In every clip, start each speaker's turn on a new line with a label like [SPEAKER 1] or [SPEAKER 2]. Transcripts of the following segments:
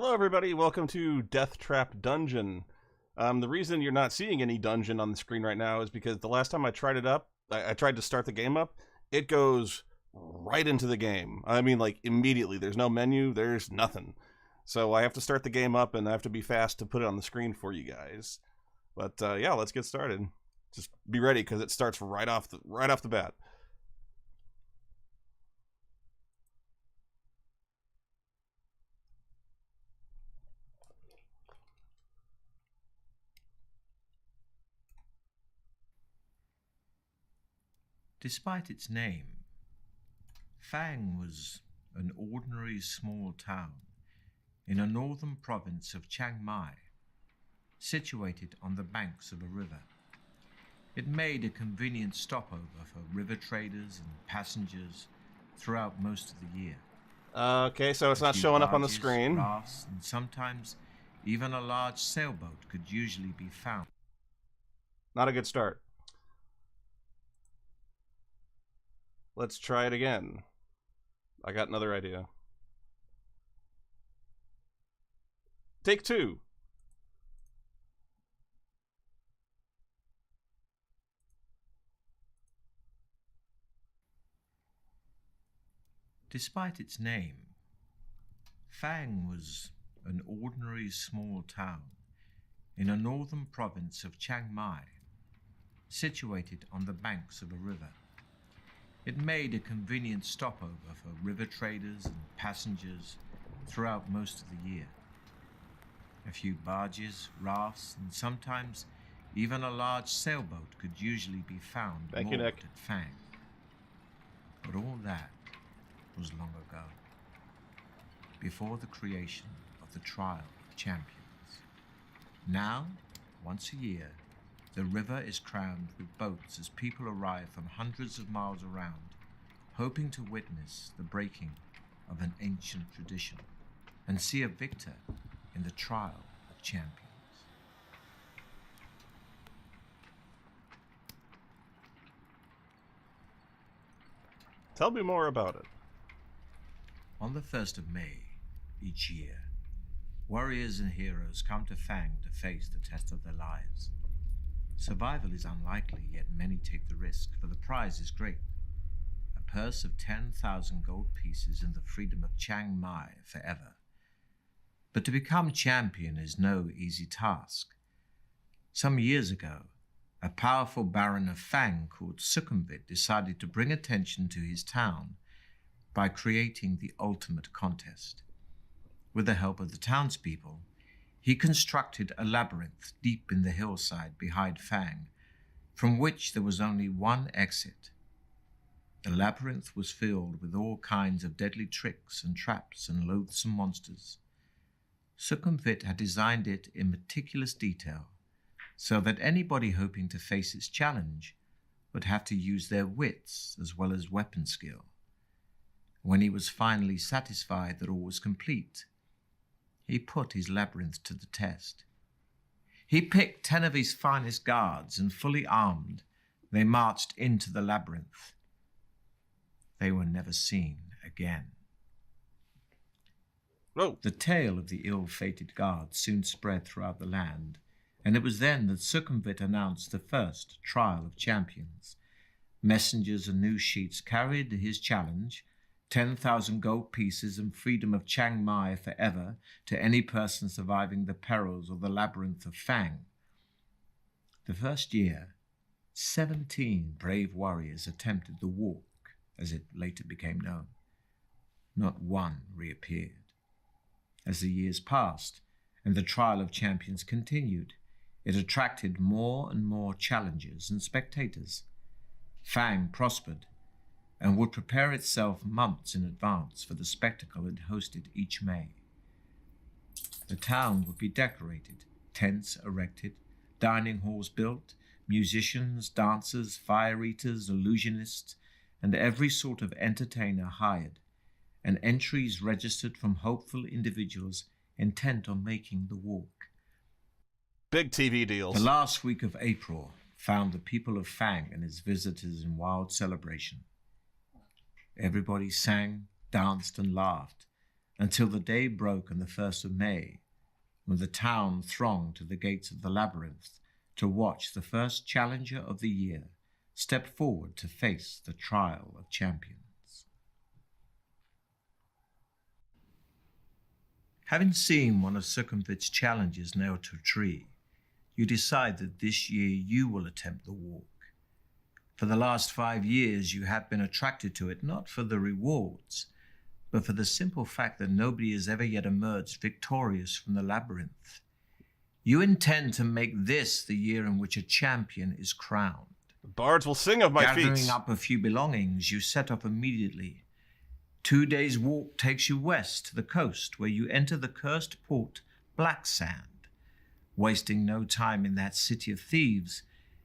[SPEAKER 1] Hello, everybody. Welcome to Deathtrap Dungeon. The reason you're not seeing any dungeon on the screen right now is because the last time I tried it up, I tried to start the game up, it goes right into the game. I mean, like, immediately. There's no menu, there's nothing. So I have to start the game up, and I have to be fast to put it on the screen for you guys. But yeah, let's get started. Just be ready, because it starts right off the bat.
[SPEAKER 2] Despite its name, Fang was an ordinary small town in a northern province of Chiang Mai, situated on the banks of a river. It made a convenient stopover for river traders and passengers throughout most of the year.
[SPEAKER 1] Okay, so it's not showing up on the screen.
[SPEAKER 2] Rafts, and sometimes even a large sailboat could usually be found.
[SPEAKER 1] Not a good start. Let's try it again. I got another idea. Take two.
[SPEAKER 2] Despite its name, Fang was an ordinary small town in a northern province of Chiang Mai, situated on the banks of a river. It made a convenient stopover for river traders and passengers throughout most of the year. A few barges, rafts, and sometimes even a large sailboat could usually be found moored at Fang. But all that was long ago, before the creation of the Trial of Champions. Now, once a year, the river is crammed with boats as people arrive from hundreds of miles around, hoping to witness the breaking of an ancient tradition and see a victor in the Trial of Champions.
[SPEAKER 1] Tell me more about it.
[SPEAKER 2] On the 1st of May each year, warriors and heroes come to Fang to face the test of their lives. Survival is unlikely, yet many take the risk, for the prize is great. A purse of 10,000 gold pieces and the freedom of Chiang Mai forever. But to become champion is no easy task. Some years ago, a powerful baron of Fang called Sukhumvit decided to bring attention to his town by creating the ultimate contest. With the help of the townspeople, he constructed a labyrinth deep in the hillside behind Fang, from which there was only one exit. The labyrinth was filled with all kinds of deadly tricks and traps and loathsome monsters. Sukhumvit had designed it in meticulous detail, so that anybody hoping to face its challenge would have to use their wits as well as weapon skill. When he was finally satisfied that all was complete, he put his labyrinth to the test. He picked 10 of his finest guards, and fully armed, they marched into the labyrinth. They were never seen again.
[SPEAKER 1] Whoa.
[SPEAKER 2] The tale of the ill-fated guards soon spread throughout the land, and it was then that Sukhumvit announced the first Trial of Champions. Messengers and news sheets carried his challenge, 10,000 gold pieces and freedom of Chiang Mai forever to any person surviving the perils of the labyrinth of Fang. The first year, 17 brave warriors attempted the walk, as it later became known. Not one reappeared. As the years passed and the Trial of Champions continued, it attracted more and more challengers and spectators. Fang prospered and would prepare itself months in advance for the spectacle it hosted each May. The town would be decorated, tents erected, dining halls built, musicians, dancers, fire eaters, illusionists, and every sort of entertainer hired, and entries registered from hopeful individuals intent on making the walk.
[SPEAKER 1] Big TV deals.
[SPEAKER 2] The last week of April found the people of Fang and its visitors in wild celebration. Everybody sang, danced, and laughed, until the day broke on the 1st of May, when the town thronged to the gates of the labyrinth to watch the first challenger of the year step forward to face the trial of champions. Having seen one of Succumvit's challenges nailed to a tree, you decide that this year you will attempt the walk. For the last 5 years, you have been attracted to it not for the rewards, but for the simple fact that nobody has ever yet emerged victorious from the labyrinth. You intend to make this the year in which a champion is crowned.
[SPEAKER 1] The bards will sing of my feats.
[SPEAKER 2] Gathering up a few belongings, you set off immediately. 2 days' walk takes you west to the coast, where you enter the cursed port, Black Sand. Wasting no time in that city of thieves,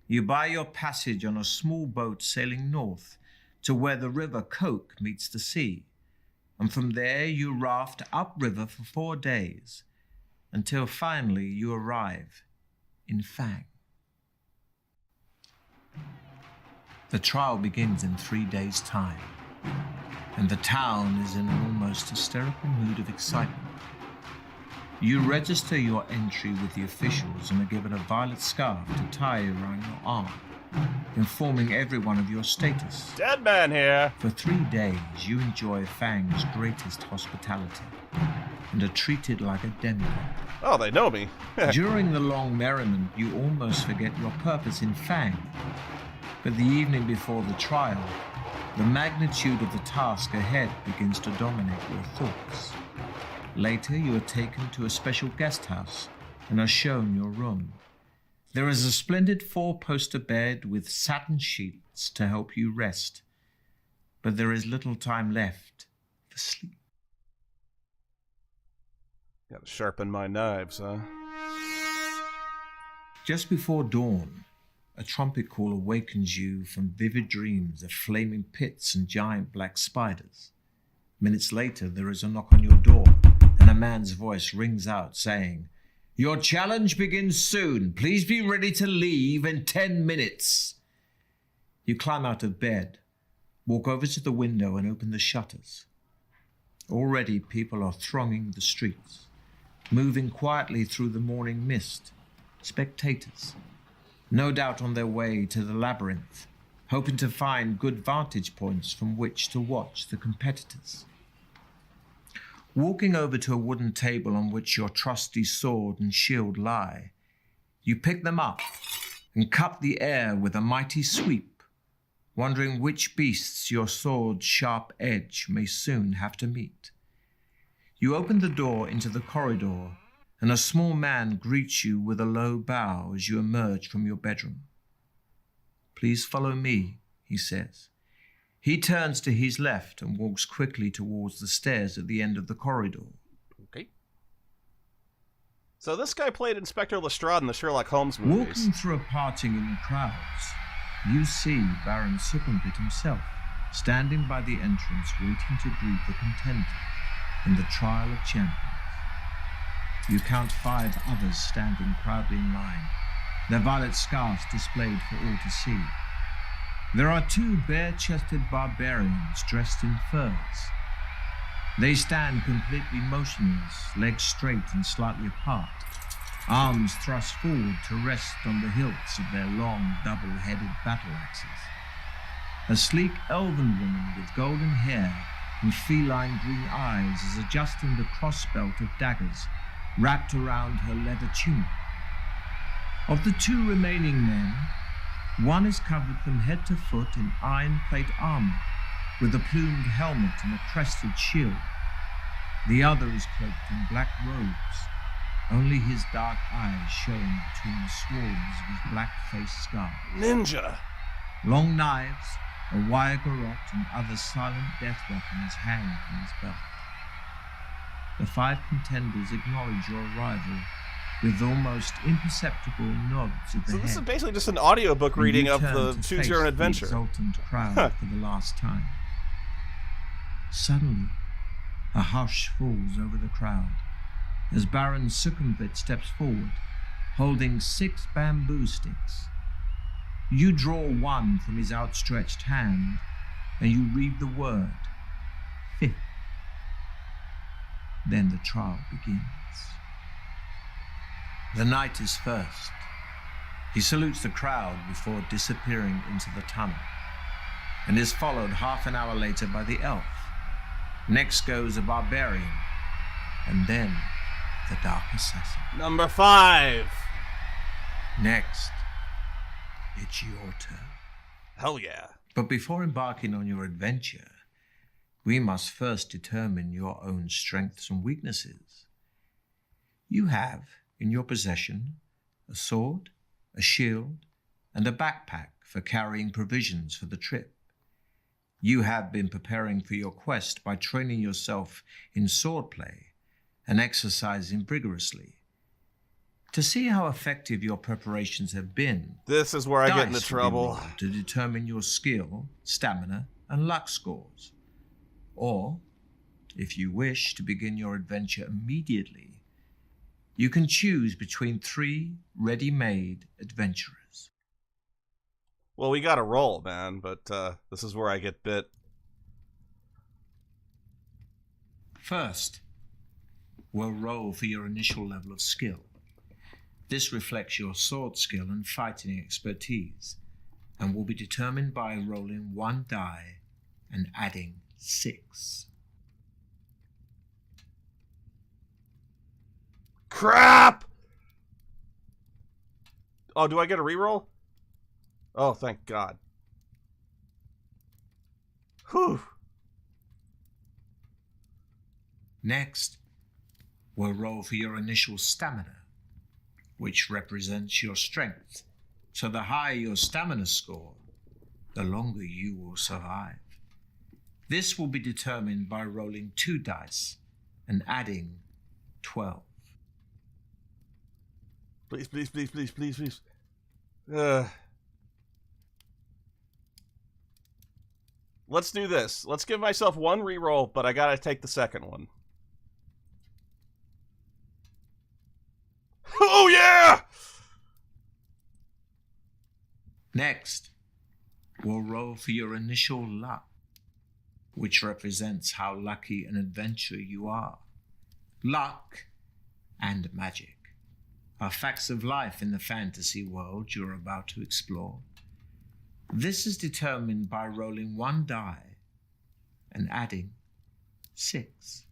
[SPEAKER 2] you buy your passage on a small boat sailing north to where the river Coke meets the sea, and from there you raft upriver for 4 days, until finally you arrive in Fang. The trial begins in 3 days' time, and the town is in an almost hysterical mood of excitement. You register your entry with the officials and are given a violet scarf to tie around your arm, informing everyone of your status.
[SPEAKER 1] Dead man here!
[SPEAKER 2] For 3 days, you enjoy Fang's greatest hospitality and are treated like a demigod.
[SPEAKER 1] Oh, they know me.
[SPEAKER 2] During the long merriment, you almost forget your purpose in Fang. But the evening before the trial, the magnitude of the task ahead begins to dominate your thoughts. Later, you are taken to a special guest house and are shown your room. There is a splendid 4-poster bed with satin sheets to help you rest, but there is little time left for sleep.
[SPEAKER 1] Gotta sharpen my knives, huh?
[SPEAKER 2] Just before dawn, a trumpet call awakens you from vivid dreams of flaming pits and giant black spiders. Minutes later, there is a knock on your door, and a man's voice rings out saying, "Your challenge begins soon. Please be ready to leave in 10 minutes. You climb out of bed, walk over to the window and open the shutters. Already people are thronging the streets, moving quietly through the morning mist, spectators, no doubt on their way to the labyrinth, hoping to find good vantage points from which to watch the competitors. Walking over to a wooden table on which your trusty sword and shield lie, you pick them up and cut the air with a mighty sweep, wondering which beasts your sword's sharp edge may soon have to meet. You open the door into the corridor, and a small man greets you with a low bow as you emerge from your bedroom. "Please follow me," he says. He turns to his left and walks quickly towards the stairs at the end of the corridor.
[SPEAKER 1] Okay. So this guy played Inspector Lestrade in the Sherlock Holmes movies.
[SPEAKER 2] Walking through a parting in the crowds, you see Baron Succumvit himself, standing by the entrance waiting to greet the contender in the trial of champions. You count 5 others standing proudly in line, their violet scarves displayed for all to see. There are 2 bare-chested barbarians dressed in furs. They stand completely motionless, legs straight and slightly apart, arms thrust forward to rest on the hilts of their long, double-headed battle axes. A sleek elven woman with golden hair and feline green eyes is adjusting the crossbelt of daggers wrapped around her leather tunic. Of the 2 remaining men, one is covered from head to foot in iron plate armor, with a plumed helmet and a crested shield. The other is cloaked in black robes, only his dark eyes showing between the swarms of his black-faced scar.
[SPEAKER 1] Ninja!
[SPEAKER 2] Long knives, a wire garrote, and other silent death weapons hang from his belt. The 5 contenders acknowledge your arrival with almost imperceptible nods of the
[SPEAKER 1] So
[SPEAKER 2] head.
[SPEAKER 1] this is basically just an audiobook reading of the Choose Your Own Adventure.
[SPEAKER 2] The exultant crowd for the last time. Suddenly, a hush falls over the crowd as Baron Succumvit steps forward, holding 6 bamboo sticks. You draw one from his outstretched hand, and you read the word, 5th. Then the trial begins. The knight is first. He salutes the crowd before disappearing into the tunnel, and is followed half an hour later by the elf. Next goes a barbarian, and then the dark assassin.
[SPEAKER 1] Number 5.
[SPEAKER 2] Next, it's your turn.
[SPEAKER 1] Hell yeah.
[SPEAKER 2] But before embarking on your adventure, we must first determine your own strengths and weaknesses. You have in your possession a sword, a shield, and a backpack for carrying provisions for the trip. You have been preparing for your quest by training yourself in swordplay and exercising vigorously. To see how effective your preparations have been,
[SPEAKER 1] This is where I get into
[SPEAKER 2] dice will be
[SPEAKER 1] trouble.
[SPEAKER 2] rolled to determine your skill, stamina, and luck scores. Or, if you wish to begin your adventure immediately, you can choose between 3 ready-made adventurers.
[SPEAKER 1] Well, we gotta roll, man, but this is where I get bit.
[SPEAKER 2] First, we'll roll for your initial level of skill. This reflects your sword skill and fighting expertise, and will be determined by rolling 1 die and adding 6.
[SPEAKER 1] Crap! Oh, do I get a reroll? Oh, thank God. Whew.
[SPEAKER 2] Next, we'll roll for your initial stamina, which represents your strength. So the higher your stamina score, the longer you will survive. This will be determined by rolling 2 dice and adding 12.
[SPEAKER 1] Please, please, please, please, please, please. Let's do this. Let's give myself 1 reroll, but I gotta take the second one. Oh, yeah!
[SPEAKER 2] Next, we'll roll for your initial luck, which represents how lucky an adventurer you are. Luck and magic are facts of life in the fantasy world you're about to explore. This is determined by rolling 1 die and adding 6.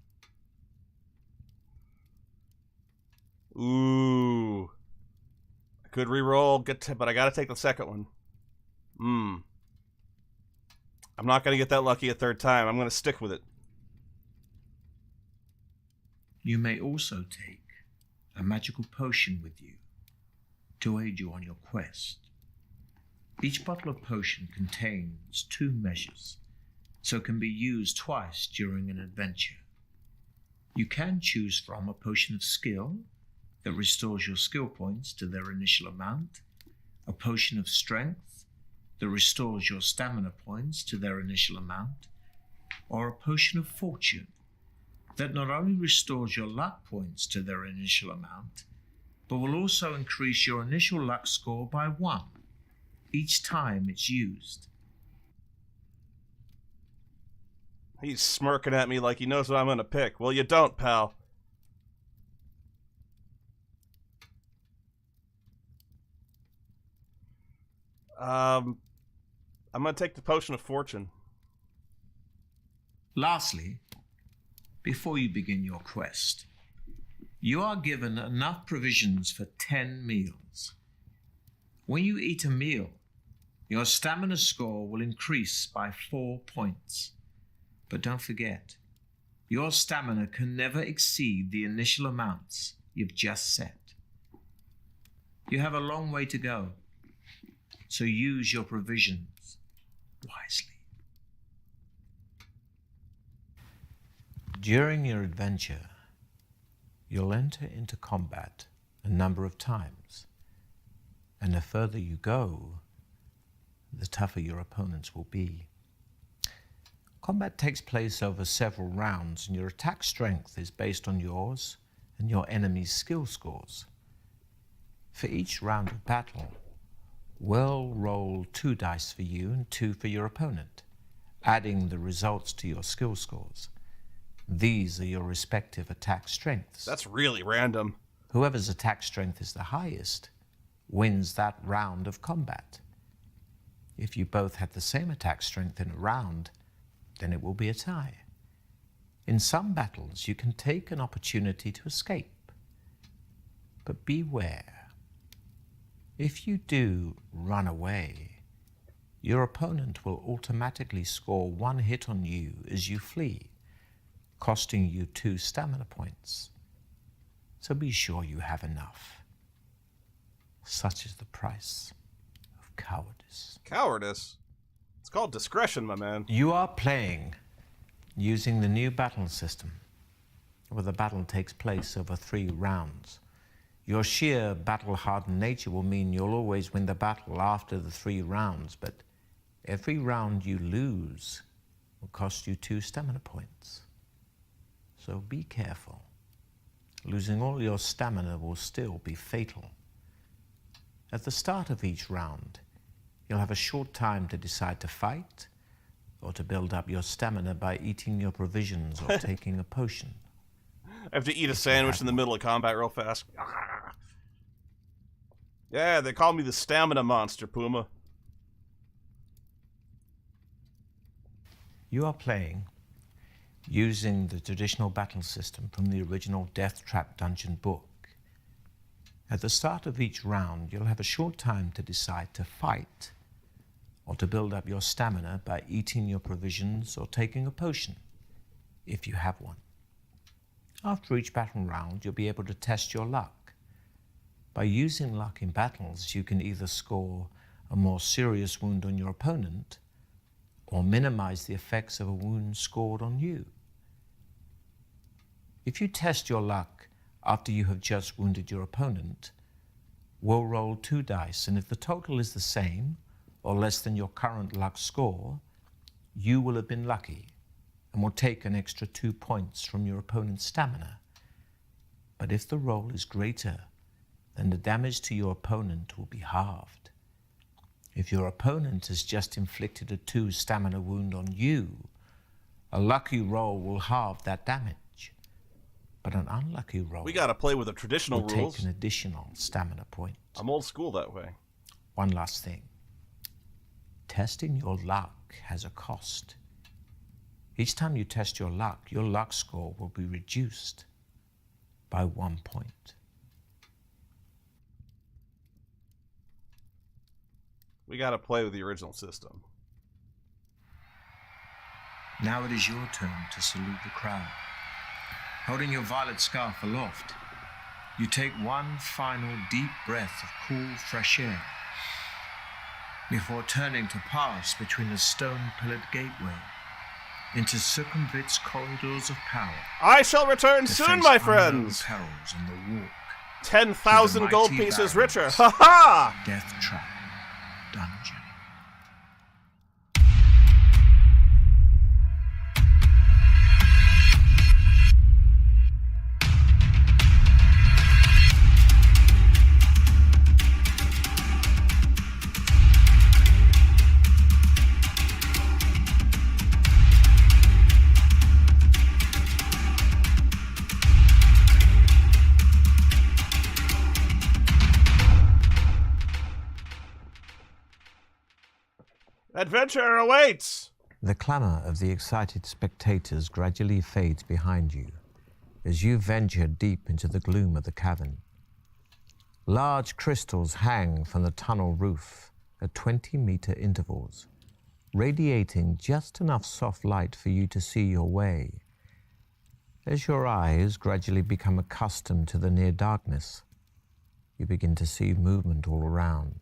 [SPEAKER 1] Ooh. I could reroll, but I gotta take the second one. I'm not gonna get that lucky a 3rd time. I'm gonna stick with it.
[SPEAKER 2] You may also take a magical potion with you to aid you on your quest. Each bottle of potion contains 2 measures, so can be used twice during an adventure. You can choose from a potion of skill that restores your skill points to their initial amount, a potion of strength that restores your stamina points to their initial amount, or a potion of fortune that not only restores your luck points to their initial amount, but will also increase your initial luck score by 1 each time it's used.
[SPEAKER 1] He's smirking at me like he knows what I'm gonna pick. Well, you don't, pal. I'm gonna take the potion of fortune.
[SPEAKER 2] Lastly, before you begin your quest, you are given enough provisions for 10 meals. When you eat a meal, your stamina score will increase by 4 points. But don't forget, your stamina can never exceed the initial amounts you've just set. You have a long way to go, so use your provisions wisely. During your adventure, you'll enter into combat a number of times, and the further you go, the tougher your opponents will be. Combat takes place over several rounds, and your attack strength is based on yours and your enemy's skill scores. For each round of battle, we'll roll 2 dice for you and 2 for your opponent, adding the results to your skill scores. These are your respective attack strengths.
[SPEAKER 1] That's really random.
[SPEAKER 2] Whoever's attack strength is the highest wins that round of combat. If you both had the same attack strength in a round, then it will be a tie. In some battles, you can take an opportunity to escape. But beware. If you do run away, your opponent will automatically score 1 hit on you as you flee, costing you 2 stamina points. So be sure you have enough. Such is the price of cowardice.
[SPEAKER 1] Cowardice? It's called discretion, my man.
[SPEAKER 2] You are playing using the new battle system, where the battle takes place over 3 rounds. Your sheer battle-hardened nature will mean you'll always win the battle after the 3 rounds, but every round you lose will cost you 2 stamina points. So be careful. Losing all your stamina will still be fatal. At the start of each round, you'll have a short time to decide to fight or to build up your stamina by eating your provisions or taking a potion.
[SPEAKER 1] I have to eat a sandwich in the middle of combat real fast. Yeah, they call me the stamina monster, Puma.
[SPEAKER 2] You are playing using the traditional battle system from the original Deathtrap dungeon book. At the start of each round, you'll have a short time to decide to fight or to build up your stamina by eating your provisions or taking a potion, if you have one. After each battle round, you'll be able to test your luck. By using luck in battles, you can either score a more serious wound on your opponent or minimize the effects of a wound scored on you. If you test your luck after you have just wounded your opponent, we'll roll 2 dice, and if the total is the same or less than your current luck score, you will have been lucky and will take an extra 2 points from your opponent's stamina. But if the roll is greater, then the damage to your opponent will be halved. If your opponent has just inflicted a 2 stamina wound on you, a lucky roll will halve that damage. But an unlucky roll
[SPEAKER 1] We gotta play with the traditional
[SPEAKER 2] will
[SPEAKER 1] rules.
[SPEAKER 2] take an additional stamina point.
[SPEAKER 1] I'm old school that way.
[SPEAKER 2] One last thing. Testing your luck has a cost. Each time you test your luck score will be reduced by 1 point.
[SPEAKER 1] We gotta play with the original system.
[SPEAKER 2] Now it is your turn to salute the crowd. Holding your violet scarf aloft, you take one final deep breath of cool, fresh air before turning to pass between a stone-pillared gateway into circumvent's corridors of power.
[SPEAKER 1] I shall return soon, my friends!
[SPEAKER 2] Perils on the walk
[SPEAKER 1] 10,000 gold
[SPEAKER 2] mighty
[SPEAKER 1] pieces
[SPEAKER 2] barons.
[SPEAKER 1] richer. Ha ha!
[SPEAKER 2] Deathtrap Dungeon.
[SPEAKER 1] Adventure awaits!
[SPEAKER 2] The clamour of the excited spectators gradually fades behind you as you venture deep into the gloom of the cavern. Large crystals hang from the tunnel roof at 20-meter intervals, radiating just enough soft light for you to see your way. As your eyes gradually become accustomed to the near darkness, you begin to see movement all around.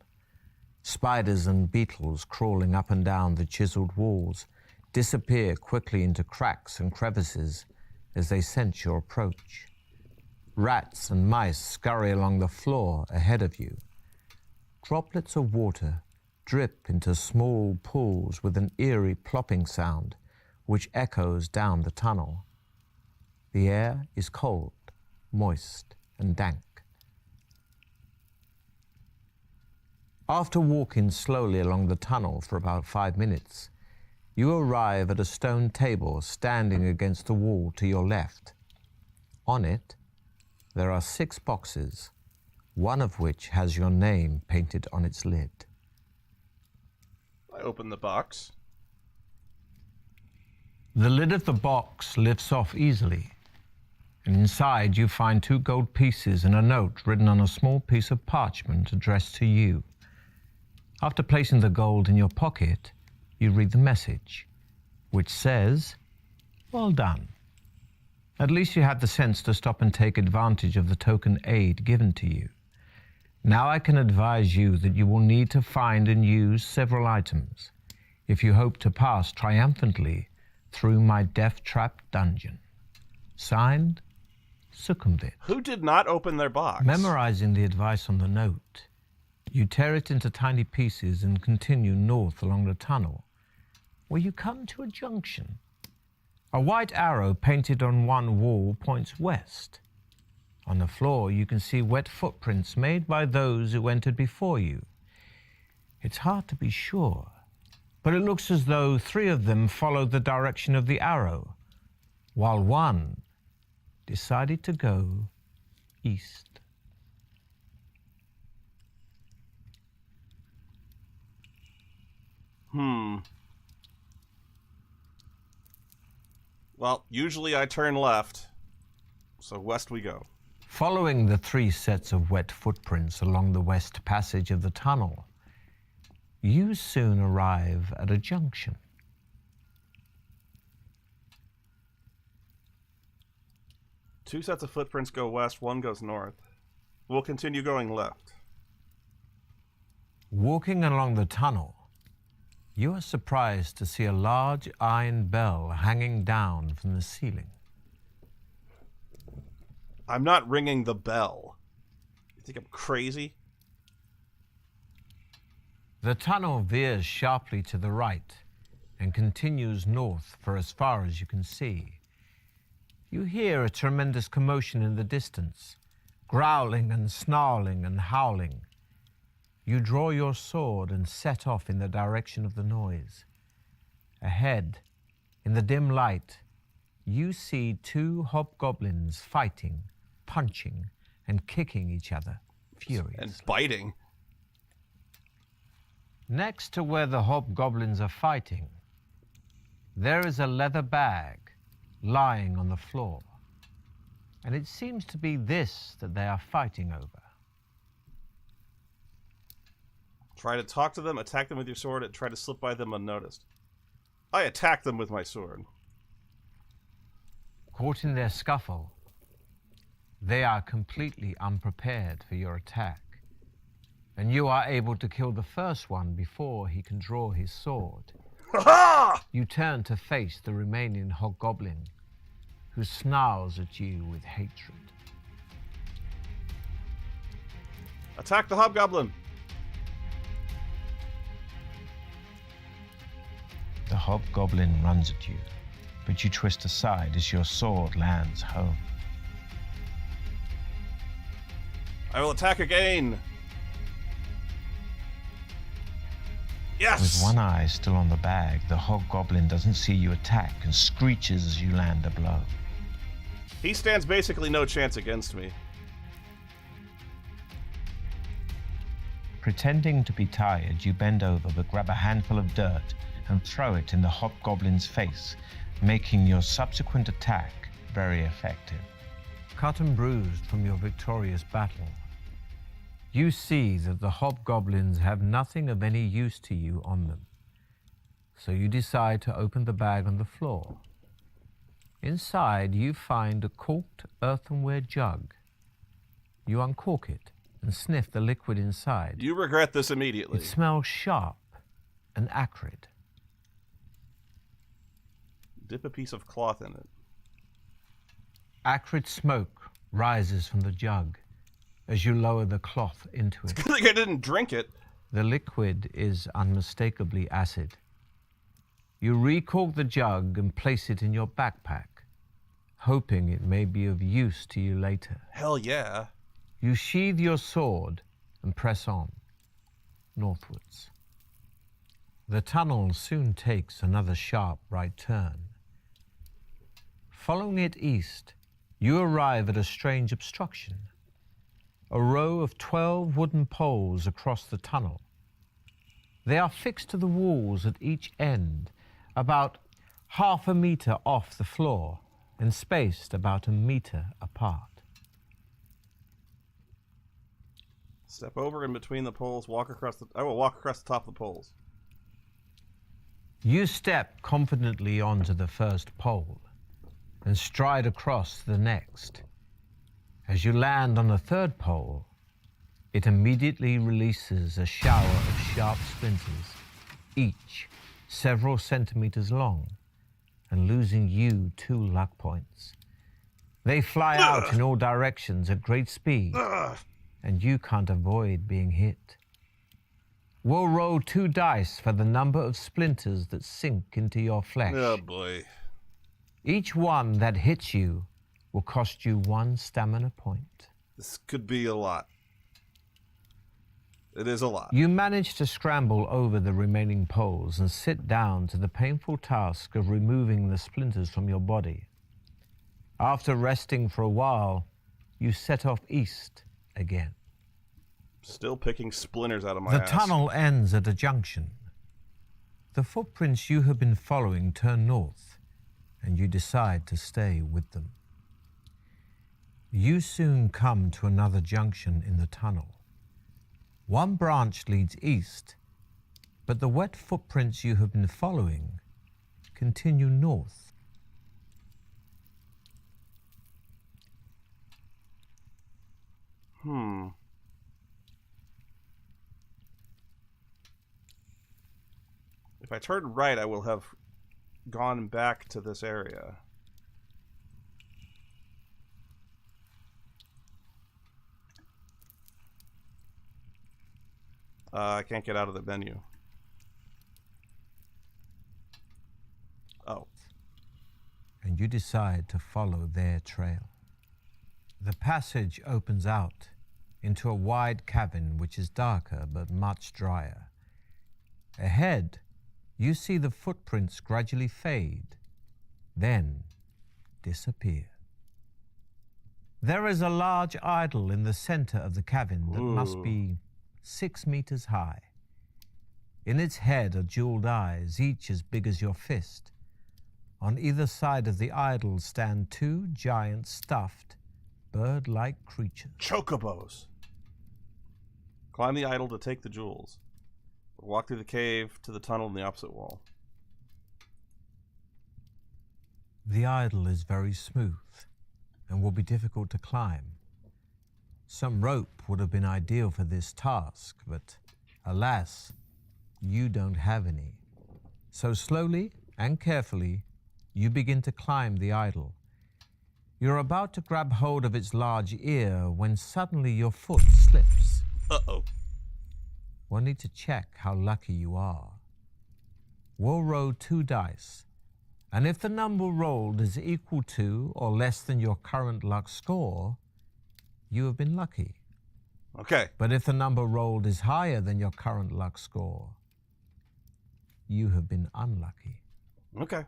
[SPEAKER 2] Spiders and beetles crawling up and down the chiseled walls disappear quickly into cracks and crevices as they sense your approach. Rats and mice scurry along the floor ahead of you. Droplets of water drip into small pools with an eerie plopping sound which echoes down the tunnel. The air is cold, moist, and dank. After walking slowly along the tunnel for about 5 minutes, You arrive at a stone table standing against the wall to your left. On it, there are 6 boxes, one of which has your name painted on its lid.
[SPEAKER 1] I open the box.
[SPEAKER 2] The lid of the box lifts off easily, and inside you find 2 gold pieces and a note written on a small piece of parchment addressed to you. After placing the gold in your pocket, you read the message, which says, "Well done. At least you had the sense to stop and take advantage of the token aid given to you. Now I can advise you that you will need to find and use several items if you hope to pass triumphantly through my Deathtrap dungeon. Signed, Succumvit."
[SPEAKER 1] Who did not open their box?
[SPEAKER 2] Memorizing the advice on the note, you tear it into tiny pieces and continue north along the tunnel, where you come to a junction. A white arrow painted on one wall points west. On the floor, you can see wet footprints made by those who entered before you. It's hard to be sure, but it looks as though 3 of them followed the direction of the arrow, while one decided to go east.
[SPEAKER 1] Well, usually I turn left, so west we go.
[SPEAKER 2] Following the 3 sets of wet footprints along the west passage of the tunnel, you soon arrive at a junction.
[SPEAKER 1] Two sets of footprints go west, one goes north. We'll continue going left.
[SPEAKER 2] Walking along the tunnel, you are surprised to see a large iron bell hanging down from the ceiling.
[SPEAKER 1] I'm not ringing the bell. You think I'm crazy?
[SPEAKER 2] The tunnel veers sharply to the right and continues north for as far as you can see. You hear a tremendous commotion in the distance, growling and snarling and howling. You draw your sword and set off in the direction of the noise. Ahead, in the dim light, you see 2 hobgoblins fighting, punching, and kicking each other furiously.
[SPEAKER 1] And biting.
[SPEAKER 2] Next to where the hobgoblins are fighting, there is a leather bag lying on the floor. And it seems to be this that they are fighting over.
[SPEAKER 1] Try to talk to them, attack them with your sword, and try to slip by them unnoticed. I attack them with my sword.
[SPEAKER 2] Caught in their scuffle, they are completely unprepared for your attack, and you are able to kill the first one before he can draw his sword. You turn to face the remaining hobgoblin, who snarls at you with hatred.
[SPEAKER 1] Attack the hobgoblin!
[SPEAKER 2] The hobgoblin runs at you, but you twist aside as your sword lands home.
[SPEAKER 1] I will attack again! Yes!
[SPEAKER 2] With one eye still on the bag, the hobgoblin doesn't see you attack and screeches as you land a blow.
[SPEAKER 1] He stands basically no chance against me.
[SPEAKER 2] Pretending to be tired, you bend over but grab a handful of dirt and throw it in the hobgoblin's face, making your subsequent attack very effective. Cut and bruised from your victorious battle, you see that the hobgoblins have nothing of any use to you on them. So you decide to open the bag on the floor. Inside, you find a corked earthenware jug. You uncork it and sniff the liquid inside.
[SPEAKER 1] You regret this immediately.
[SPEAKER 2] It smells sharp and acrid.
[SPEAKER 1] Dip a piece of cloth in it.
[SPEAKER 2] Acrid smoke rises from the jug as you lower the cloth into it.
[SPEAKER 1] It's good thing I didn't drink it.
[SPEAKER 2] The liquid is unmistakably acid. You recork the jug and place it in your backpack, hoping it may be of use to you later.
[SPEAKER 1] Hell yeah.
[SPEAKER 2] You sheathe your sword and press on, northwards.
[SPEAKER 3] The tunnel soon takes another sharp right turn. Following it east, you arrive at a strange obstruction. A row of 12 wooden poles across the tunnel. They are fixed to the walls at each end, about half a meter off the floor and spaced about a meter apart.
[SPEAKER 1] Step over in between the poles, I will walk across the top of the poles.
[SPEAKER 3] You step confidently onto the first pole and stride across to the next. As you land on the third pole, it immediately releases a shower of sharp splinters, each several centimeters long, and losing you 2 luck points. They fly out in all directions at great speed, and you can't avoid being hit. We'll roll 2 dice for the number of splinters that sink into your flesh.
[SPEAKER 1] Oh boy.
[SPEAKER 3] Each one that hits you will cost you 1 stamina point.
[SPEAKER 1] This could be a lot. It is a lot.
[SPEAKER 3] You manage to scramble over the remaining poles and sit down to the painful task of removing the splinters from your body. After resting for a while, you set off east again.
[SPEAKER 1] Still picking splinters out of my
[SPEAKER 3] The
[SPEAKER 1] ass.
[SPEAKER 3] tunnel ends at a junction. The footprints you have been following turn north, and you decide to stay with them. You soon come to another junction in the tunnel. One branch leads east, but the wet footprints you have been following continue north.
[SPEAKER 1] If I turn right, I will have gone back to this area. I can't get out of the menu. Oh.
[SPEAKER 3] And you decide to follow their trail. The passage opens out into a wide cabin which is darker but much drier. Ahead, you see the footprints gradually fade, then disappear. There is a large idol in the center of the cabin that must be 6 meters high. In its head are jeweled eyes, each as big as your fist. On either side of the idol stand 2 giant stuffed, bird-like creatures.
[SPEAKER 1] Chocobos. Climb the idol to take the jewels. Walk through the cave to the tunnel in the opposite wall.
[SPEAKER 3] The idol is very smooth and will be difficult to climb. Some rope would have been ideal for this task, but alas, you don't have any. So slowly and carefully, you begin to climb the idol. You're about to grab hold of its large ear when suddenly your foot slips.
[SPEAKER 1] Uh-oh.
[SPEAKER 3] We'll need to check how lucky you are. We'll roll 2 dice, and if the number rolled is equal to or less than your current luck score, you have been lucky.
[SPEAKER 1] Okay.
[SPEAKER 3] But if the number rolled is higher than your current luck score, you have been unlucky.
[SPEAKER 1] Okay.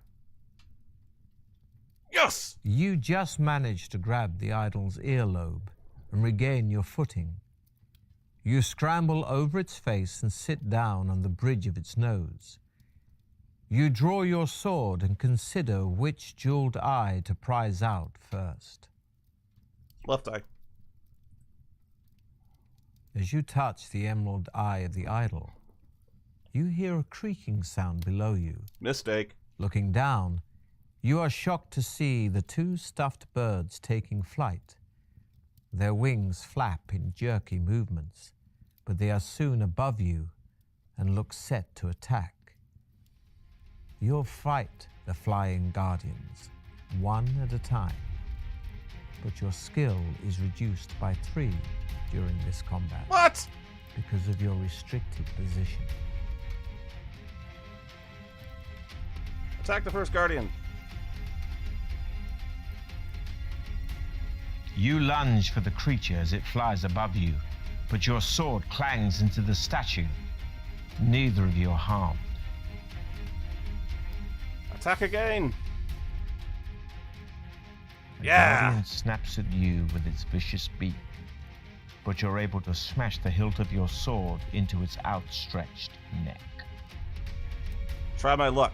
[SPEAKER 1] Yes!
[SPEAKER 3] You just managed to grab the idol's earlobe and regain your footing. You scramble over its face and sit down on the bridge of its nose. You draw your sword and consider which jeweled eye to prize out first.
[SPEAKER 1] Left eye.
[SPEAKER 3] As you touch the emerald eye of the idol, you hear a creaking sound below you.
[SPEAKER 1] Mistake.
[SPEAKER 3] Looking down, you are shocked to see the 2 stuffed birds taking flight. Their wings flap in jerky movements, but they are soon above you and look set to attack. You'll fight the flying guardians, 1 at a time, but your skill is reduced by 3 during this combat.
[SPEAKER 1] What?
[SPEAKER 3] Because of your restricted position.
[SPEAKER 1] Attack the first guardian.
[SPEAKER 3] You lunge for the creature as it flies above you, but your sword clangs into the statue. Neither of you are harmed.
[SPEAKER 1] Attack again.
[SPEAKER 2] The
[SPEAKER 1] Yeah.
[SPEAKER 2] guardian snaps at you with its vicious beak, but you're able to smash the hilt of your sword into its outstretched neck.
[SPEAKER 1] Try my luck.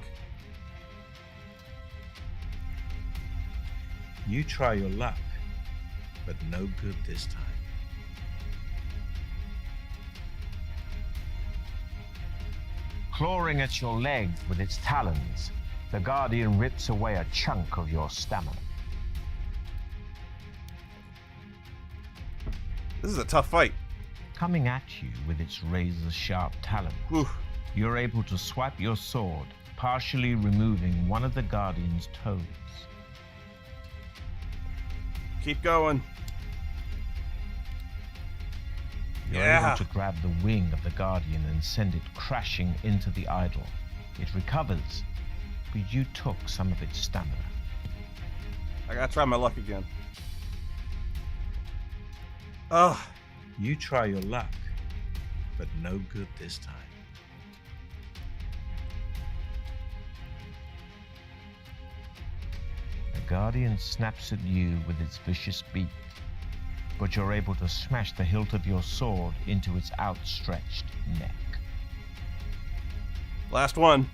[SPEAKER 2] You try your luck, but no good this time. Clawing at your leg with its talons, the guardian rips away a chunk of your stamina.
[SPEAKER 1] This is a tough fight.
[SPEAKER 2] Coming at you with its razor-sharp talons,
[SPEAKER 1] Whew.
[SPEAKER 2] you're able to swipe your sword, partially removing one of the guardian's toes.
[SPEAKER 1] Keep going.
[SPEAKER 2] You're
[SPEAKER 1] Yeah.
[SPEAKER 2] able to grab the wing of the guardian and send it crashing into the idol. It recovers, but you took some of its stamina.
[SPEAKER 1] I gotta try my luck again. Ugh.
[SPEAKER 2] You try your luck, but no good this time. The guardian snaps at you with its vicious beak, but you're able to smash the hilt of your sword into its outstretched neck.
[SPEAKER 1] Last one.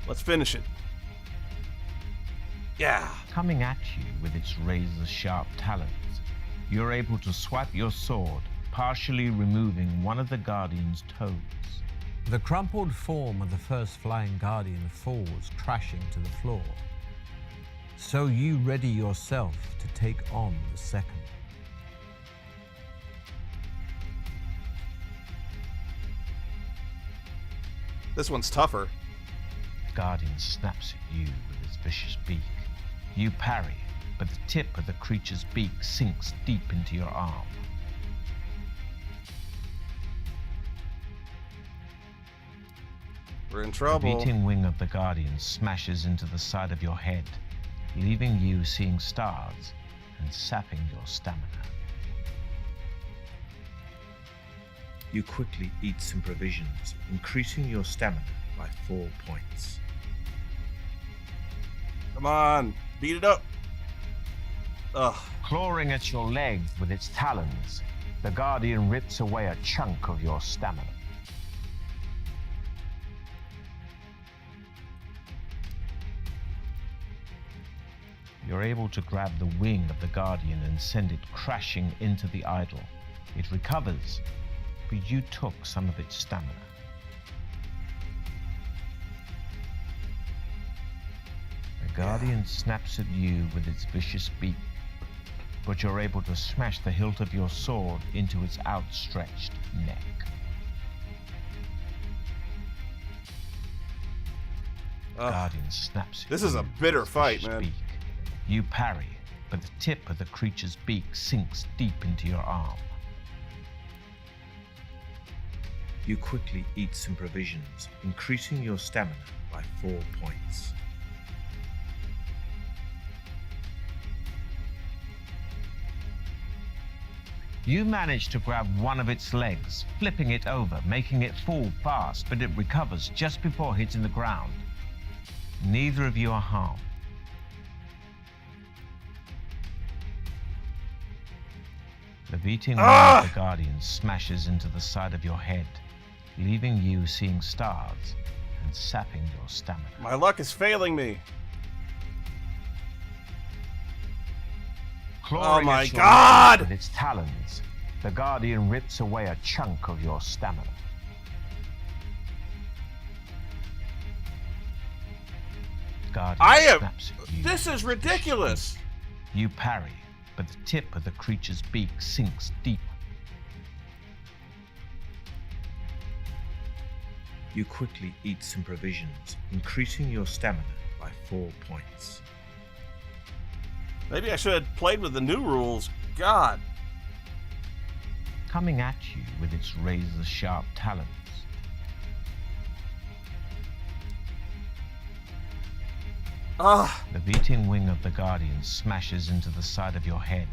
[SPEAKER 1] Let's finish it. Yeah.
[SPEAKER 2] Coming at you with its razor-sharp talons, you're able to swipe your sword, partially removing one of the guardian's toes.
[SPEAKER 3] The crumpled form of the first flying guardian falls crashing to the floor. So you ready yourself to take on the second.
[SPEAKER 1] This one's tougher.
[SPEAKER 2] Guardian snaps at you with its vicious beak. You parry, but the tip of the creature's beak sinks deep into your arm.
[SPEAKER 1] We're in
[SPEAKER 2] The
[SPEAKER 1] trouble.
[SPEAKER 2] beating wing of the guardian smashes into the side of your head, leaving you seeing stars and sapping your stamina. You quickly eat some provisions, increasing your stamina by 4 points.
[SPEAKER 1] Come on. Beat it up. Ugh.
[SPEAKER 2] Clawing at your leg with its talons, the guardian rips away a chunk of your stamina. You're able to grab the wing of the guardian and send it crashing into the idol. It recovers, but you took some of its stamina. The guardian snaps at you with its vicious beak, but you're able to smash the hilt of your sword into its outstretched neck. The
[SPEAKER 1] Ugh.
[SPEAKER 2] guardian snaps at
[SPEAKER 1] This
[SPEAKER 2] you
[SPEAKER 1] is a
[SPEAKER 2] with
[SPEAKER 1] bitter
[SPEAKER 2] its
[SPEAKER 1] fight,
[SPEAKER 2] vicious
[SPEAKER 1] man.
[SPEAKER 2] beak. You parry, but the tip of the creature's beak sinks deep into your arm. You quickly eat some provisions, increasing your stamina by 4 points. You manage to grab one of its legs, flipping it over, making it fall fast, but it recovers just before hitting the ground. Neither of you are harmed. The beating wing of the guardian smashes into the side of your head, leaving you seeing stars and sapping your stamina.
[SPEAKER 1] My luck is failing me.
[SPEAKER 2] Clawing
[SPEAKER 1] my
[SPEAKER 2] at your
[SPEAKER 1] God!
[SPEAKER 2] leg with its talons, the guardian rips away a chunk of your stamina. Guardian
[SPEAKER 1] I am.
[SPEAKER 2] snaps at you.
[SPEAKER 1] This is ridiculous.
[SPEAKER 2] You parry, but the tip of the creature's beak sinks deep. You quickly eat some provisions, increasing your stamina by 4 points.
[SPEAKER 1] Maybe I should have played with the new rules. God.
[SPEAKER 2] Coming at you with its razor-sharp talons,
[SPEAKER 1] Ah.
[SPEAKER 2] the beating wing of the guardian smashes into the side of your head,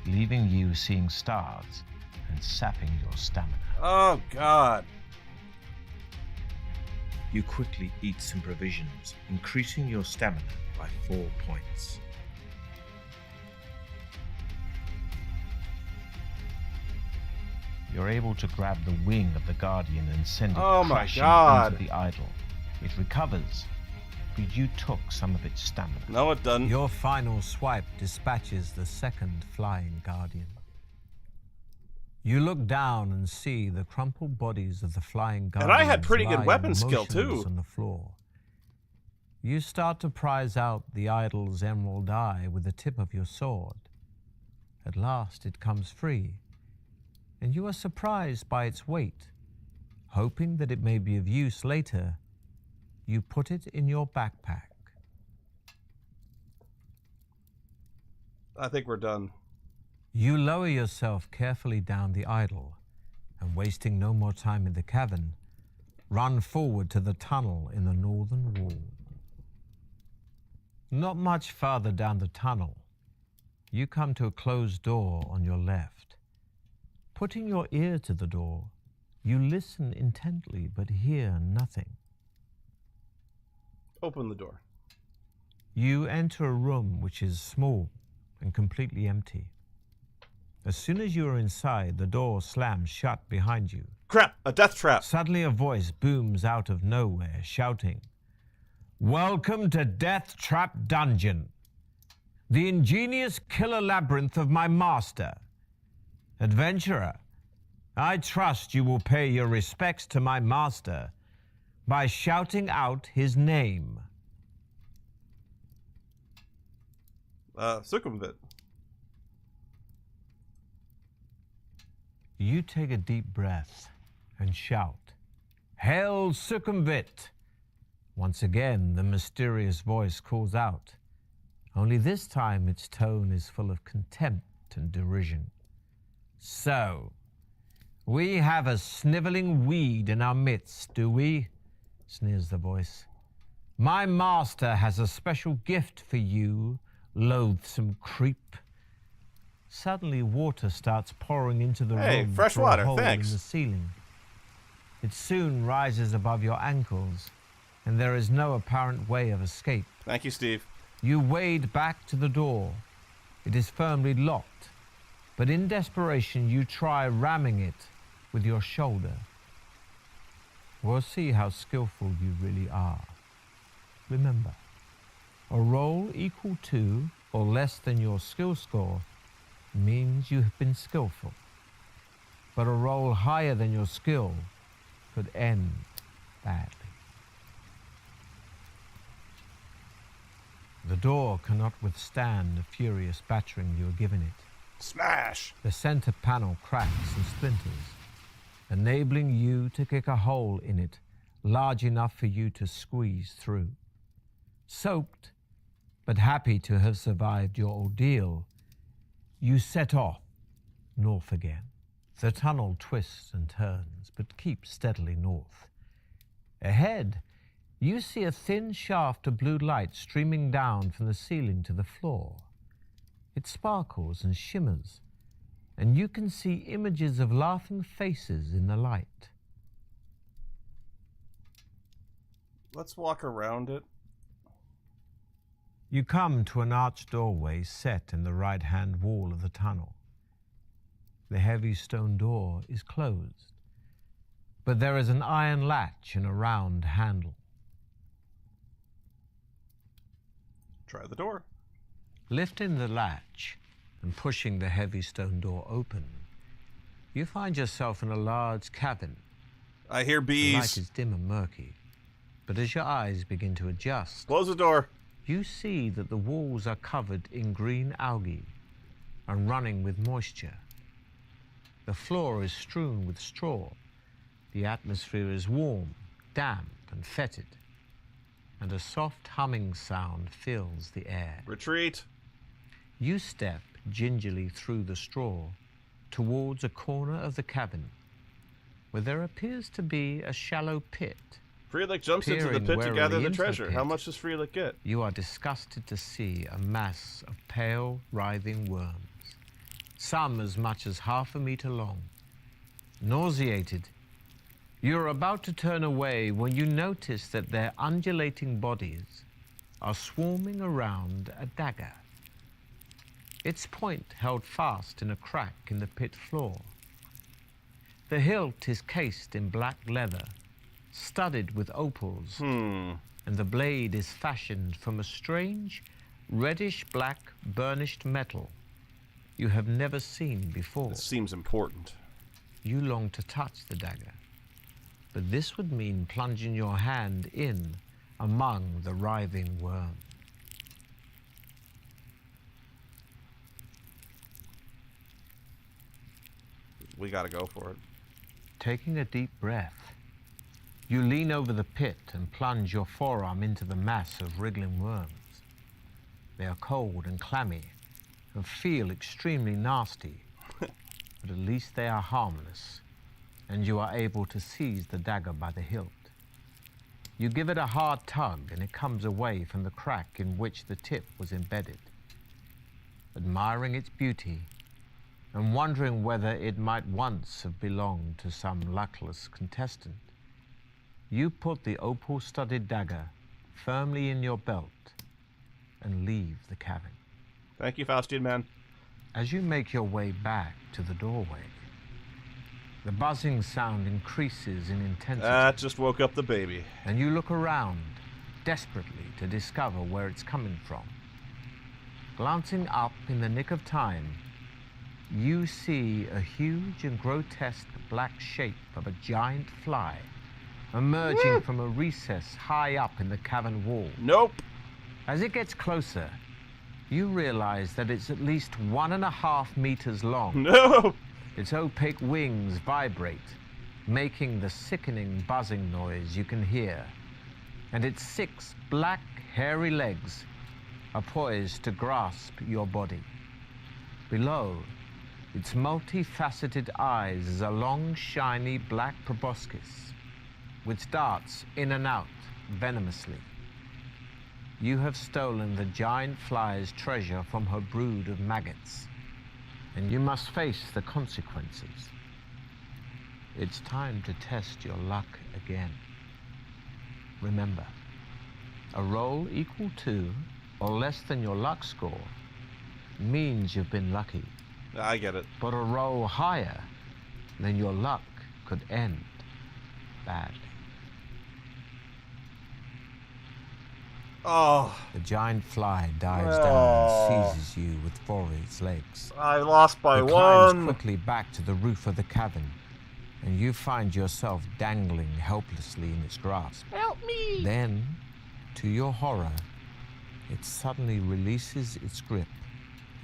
[SPEAKER 2] leaving you seeing stars and sapping your stamina.
[SPEAKER 1] Oh God.
[SPEAKER 2] You quickly eat some provisions, increasing your stamina by 4 points. You're able to grab the wing of the Guardian and send it crashing into the idol. It recovers, but you took some of its stamina.
[SPEAKER 1] No, it doesn't.
[SPEAKER 3] Your final swipe dispatches the second flying Guardian. You look down and see the crumpled bodies of the flying Guardians.
[SPEAKER 1] And I had pretty good weapon skill, too.
[SPEAKER 3] On the floor. You start to prize out the idol's emerald eye with the tip of your sword. At last it comes free, and you are surprised by its weight. Hoping that it may be of use later, you put it in your backpack.
[SPEAKER 1] I think we're done.
[SPEAKER 3] You lower yourself carefully down the idol, and wasting no more time in the cavern, run forward to the tunnel in the northern wall. Not much farther down the tunnel, you come to a closed door on your left. Putting your ear to the door, you listen intently but hear nothing.
[SPEAKER 1] Open the door.
[SPEAKER 3] You enter a room which is small and completely empty. As soon as you are inside, the door slams shut behind you.
[SPEAKER 1] Crap! A death trap!
[SPEAKER 3] Suddenly a voice booms out of nowhere, shouting, "Welcome to Deathtrap Dungeon, the ingenious killer labyrinth of my master. Adventurer, I trust you will pay your respects to my master by shouting out his name."
[SPEAKER 1] Circumvent.
[SPEAKER 3] You take a deep breath and shout, "Hail, Circumvent!" Once again, the mysterious voice calls out. Only this time its tone is full of contempt and derision. "So, we have a sniveling weed in our midst, do we?" sneers the voice. "My master has a special gift for you, loathsome creep." Suddenly, water starts pouring into the room
[SPEAKER 1] fresh
[SPEAKER 3] through
[SPEAKER 1] water,
[SPEAKER 3] a hole
[SPEAKER 1] thanks.
[SPEAKER 3] in the ceiling. It soon rises above your ankles, and there is no apparent way of escape.
[SPEAKER 1] Thank you, Steve.
[SPEAKER 3] You wade back to the door. It is firmly locked, but in desperation you try ramming it with your shoulder. We'll see how skillful you really are. Remember, a roll equal to or less than your skill score means you have been skillful, but a roll higher than your skill could end badly. The door cannot withstand the furious battering you are giving it.
[SPEAKER 1] Smash!
[SPEAKER 3] The center panel cracks and splinters, enabling you to kick a hole in it large enough for you to squeeze through. Soaked, but happy to have survived your ordeal, you set off north again. The tunnel twists and turns, but keeps steadily north. Ahead, you see a thin shaft of blue light streaming down from the ceiling to the floor. It sparkles and shimmers, and you can see images of laughing faces in the light.
[SPEAKER 1] Let's walk around it.
[SPEAKER 3] You come to an arched doorway set in the right-hand wall of the tunnel. The heavy stone door is closed, but there is an iron latch and a round handle.
[SPEAKER 1] Try the door.
[SPEAKER 3] Lifting the latch and pushing the heavy stone door open, you find yourself in a large cabin.
[SPEAKER 1] I hear
[SPEAKER 3] The light
[SPEAKER 1] bees.
[SPEAKER 3] is dim and murky, but as your eyes begin to adjust,
[SPEAKER 1] Close the door.
[SPEAKER 3] you see that the walls are covered in green algae and running with moisture. The floor is strewn with straw. The atmosphere is warm, damp, and fetid, and a soft humming sound fills the air.
[SPEAKER 1] Retreat.
[SPEAKER 3] You step gingerly through the straw towards a corner of the cabin where there appears to be a shallow pit.
[SPEAKER 1] Freelick jumps into the
[SPEAKER 3] Peering
[SPEAKER 1] pit to
[SPEAKER 3] warily
[SPEAKER 1] gather the
[SPEAKER 3] into the
[SPEAKER 1] treasure. How
[SPEAKER 3] pit.
[SPEAKER 1] much does Freelick get?
[SPEAKER 3] You are disgusted to see a mass of pale, writhing worms, some as much as 1/2 meter long. Nauseated, You're about to turn away when you notice that their undulating bodies are swarming around a dagger. Its point held fast in a crack in the pit floor. The hilt is cased in black leather, studded with opals, and the blade is fashioned from a strange, reddish-black burnished metal you have never seen before.
[SPEAKER 1] This seems important.
[SPEAKER 3] You long to touch the dagger, but this would mean plunging your hand in among the writhing worm.
[SPEAKER 1] We gotta go for it.
[SPEAKER 3] Taking a deep breath, you lean over the pit and plunge your forearm into the mass of wriggling worms. They are cold and clammy and feel extremely nasty, but at least they are harmless, and you are able to seize the dagger by the hilt. You give it a hard tug and it comes away from the crack in which the tip was embedded. Admiring its beauty and wondering whether it might once have belonged to some luckless contestant, you put the opal-studded dagger firmly in your belt and leave the cavern.
[SPEAKER 1] Thank you, Faustian man.
[SPEAKER 3] As you make your way back to the doorway, the buzzing sound increases in intensity.
[SPEAKER 1] That just woke up the baby.
[SPEAKER 3] And you look around, desperately to discover where it's coming from. Glancing up in the nick of time, you see a huge and grotesque black shape of a giant fly emerging from a recess high up in the cavern wall.
[SPEAKER 1] Nope.
[SPEAKER 3] As it gets closer, you realize that it's at least 1.5 meters long.
[SPEAKER 1] No.
[SPEAKER 3] Its opaque wings vibrate, making the sickening buzzing noise you can hear. And its 6 black, hairy legs are poised to grasp your body. Below, its multifaceted eyes is a long, shiny black proboscis, which darts in and out venomously. You have stolen the giant fly's treasure from her brood of maggots, and you must face the consequences. It's time to test your luck again. Remember, a roll equal to or less than your luck score means you've been lucky.
[SPEAKER 1] I get it.
[SPEAKER 3] But a roll higher than your luck could end badly.
[SPEAKER 1] Oh.
[SPEAKER 3] The giant fly dives down and seizes you with 4 of its legs.
[SPEAKER 1] I lost by
[SPEAKER 3] It
[SPEAKER 1] one.
[SPEAKER 3] climbs quickly back to the roof of the cavern, and you find yourself dangling helplessly in its grasp.
[SPEAKER 1] Help me!
[SPEAKER 3] Then, to your horror, it suddenly releases its grip,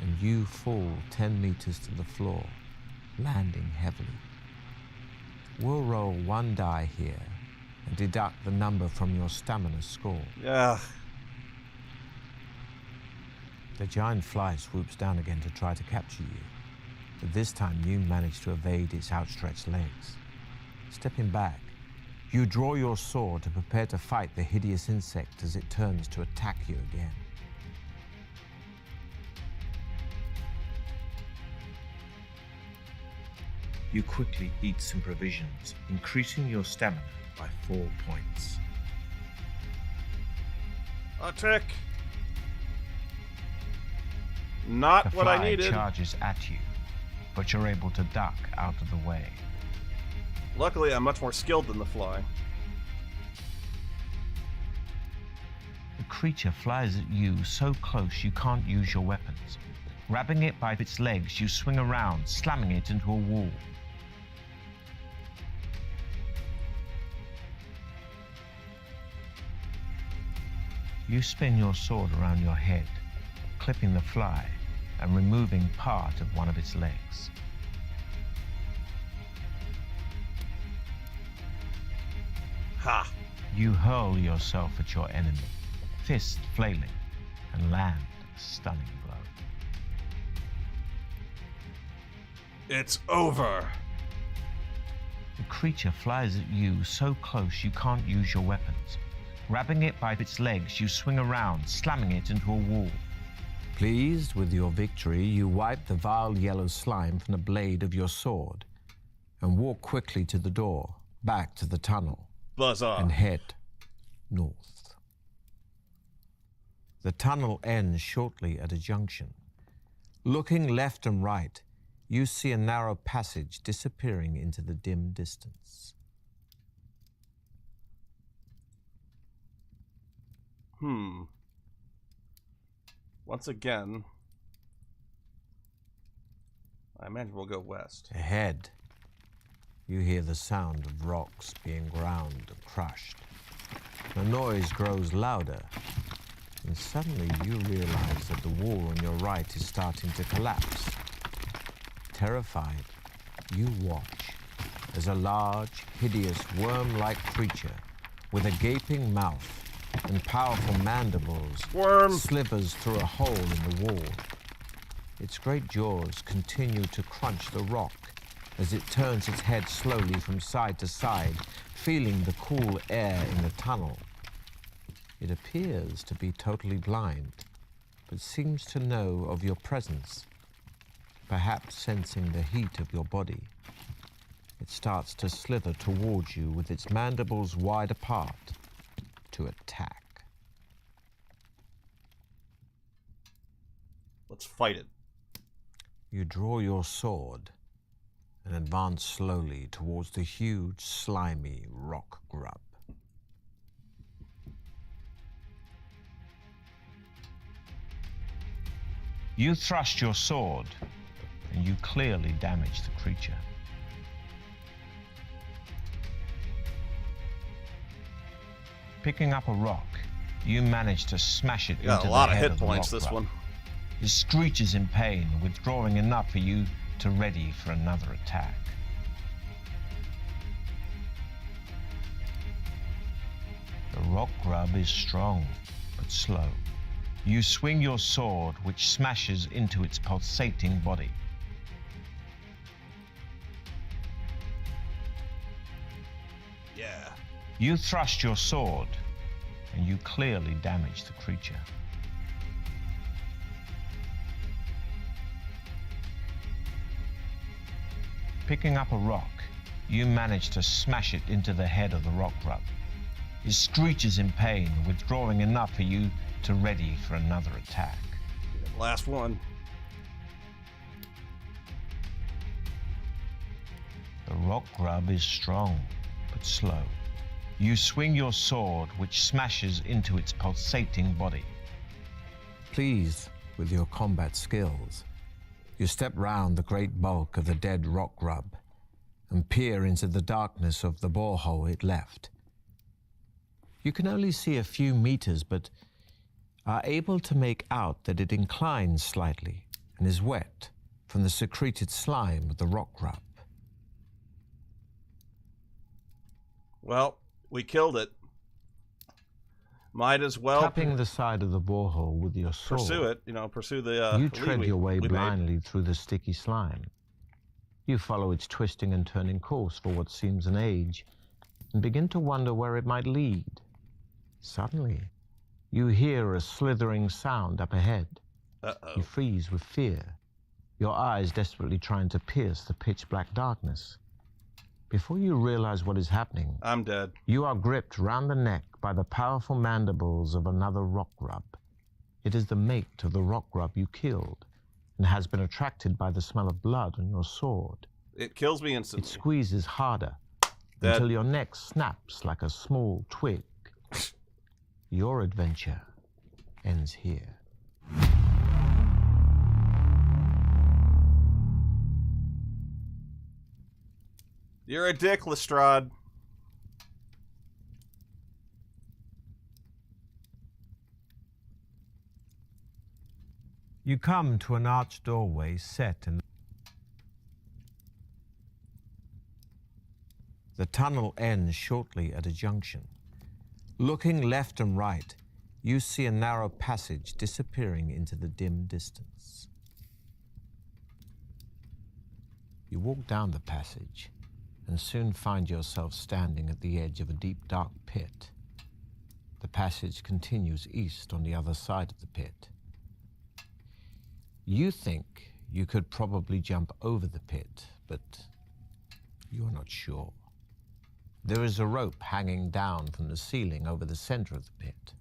[SPEAKER 3] and you fall 10 meters to the floor, landing heavily. We'll roll 1 die here and deduct the number from your stamina score.
[SPEAKER 1] Yeah.
[SPEAKER 3] The giant fly swoops down again to try to capture you, but this time you manage to evade its outstretched legs. Stepping back, you draw your sword to prepare to fight the hideous insect as it turns to attack you again.
[SPEAKER 2] You quickly eat some provisions, increasing your stamina by 4 points.
[SPEAKER 1] Attack. Not
[SPEAKER 3] The
[SPEAKER 1] what I
[SPEAKER 3] fly
[SPEAKER 1] needed.
[SPEAKER 3] charges at you, but you're able to duck out of the way.
[SPEAKER 1] Luckily, I'm much more skilled than the fly.
[SPEAKER 3] The creature flies at you so close you can't use your weapons. Grabbing it by its legs, you swing around, slamming it into a wall. You spin your sword around your head, clipping the fly and removing part of one of its legs.
[SPEAKER 1] Ha!
[SPEAKER 3] You hurl yourself at your enemy, fist flailing, and land a stunning blow.
[SPEAKER 1] It's over.
[SPEAKER 3] The creature flies at you so close you can't use your weapons. Grabbing it by its legs, you swing around, slamming it into a wall. Pleased with your victory, you wipe the vile yellow slime from the blade of your sword and walk quickly to the door, back to the tunnel
[SPEAKER 1] Buzz off.
[SPEAKER 3] and head north. The tunnel ends shortly at a junction. Looking left and right, you see a narrow passage disappearing into the dim distance.
[SPEAKER 1] Once again, I imagine we'll go west.
[SPEAKER 3] Ahead, you hear the sound of rocks being ground and crushed. The noise grows louder, and suddenly you realize that the wall on your right is starting to collapse. Terrified, you watch as a large, hideous, worm-like creature with a gaping mouth and powerful mandibles slithers through a hole in the wall. Its great jaws continue to crunch the rock as it turns its head slowly from side to side, feeling the cool air in the tunnel. It appears to be totally blind, but seems to know of your presence, perhaps sensing the heat of your body. It starts to slither towards you with its mandibles wide apart to attack.
[SPEAKER 1] Let's fight it.
[SPEAKER 3] You draw your sword and advance slowly towards the huge, slimy rock grub. You thrust your sword, and you clearly damage the creature. Picking up a rock, you manage to smash it
[SPEAKER 1] Got
[SPEAKER 3] into
[SPEAKER 1] a lot
[SPEAKER 3] the
[SPEAKER 1] of
[SPEAKER 3] head
[SPEAKER 1] hit
[SPEAKER 3] the
[SPEAKER 1] points
[SPEAKER 3] rock
[SPEAKER 1] this
[SPEAKER 3] grub.
[SPEAKER 1] one.
[SPEAKER 3] It screeches in pain, withdrawing enough for you to ready for another attack. The rock grub is strong, but slow. You swing your sword, which smashes into its pulsating body.
[SPEAKER 1] Yeah.
[SPEAKER 3] You thrust your sword, and you clearly damage the creature. Picking up a rock, you manage to smash it into the head of the rock grub. It screeches in pain, withdrawing enough for you to ready for another attack.
[SPEAKER 1] Last one.
[SPEAKER 3] The rock grub is strong, but slow. You swing your sword, which smashes into its pulsating body. Pleased with your combat skills, you step round the great bulk of the dead rock grub and peer into the darkness of the borehole it left. You can only see a few meters, but are able to make out that it inclines slightly and is wet from the secreted slime of the rock grub.
[SPEAKER 1] Well, we killed it. Might as well
[SPEAKER 3] Tapping the side of the borehole with your sword,
[SPEAKER 1] pursue it. Pursue the.
[SPEAKER 3] you tread your way
[SPEAKER 1] we made.
[SPEAKER 3] blindly through the sticky slime. You follow its twisting and turning course for what seems an age and begin to wonder where it might lead. Suddenly, you hear a slithering sound up ahead.
[SPEAKER 1] Uh-oh.
[SPEAKER 3] You freeze with fear, your eyes desperately trying to pierce the pitch-black darkness. Before you realize what is happening,
[SPEAKER 1] I'm dead.
[SPEAKER 3] you are gripped round the neck by the powerful mandibles of another rock grub. It is the mate of the rock grub you killed and has been attracted by the smell of blood on your sword.
[SPEAKER 1] It kills me
[SPEAKER 3] It
[SPEAKER 1] instantly.
[SPEAKER 3] squeezes harder
[SPEAKER 1] Dead.
[SPEAKER 3] until your neck snaps like a small twig. Your adventure ends here.
[SPEAKER 1] You're a dick, Lestrade.
[SPEAKER 3] You come to an arched doorway set in the tunnel ends shortly at a junction. Looking left and right, you see a narrow passage disappearing into the dim distance. You walk down the passage and soon find yourself standing at the edge of a deep, dark pit. The passage continues east on the other side of the pit. You think you could probably jump over the pit, but you're not sure. There is a rope hanging down from the ceiling over the center of the pit.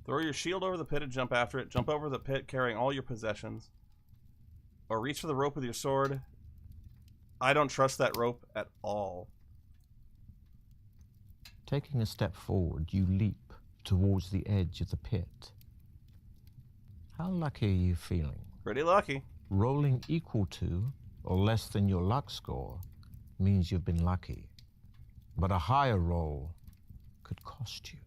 [SPEAKER 1] Throw your shield over the pit and jump after it. Jump over the pit carrying all your possessions. Or reach for the rope with your sword. I don't trust that rope at all.
[SPEAKER 3] Taking a step forward, you leap towards the edge of the pit. How lucky are you feeling?
[SPEAKER 1] Pretty lucky.
[SPEAKER 3] Rolling equal to or less than your luck score means you've been lucky. But a higher roll could cost you.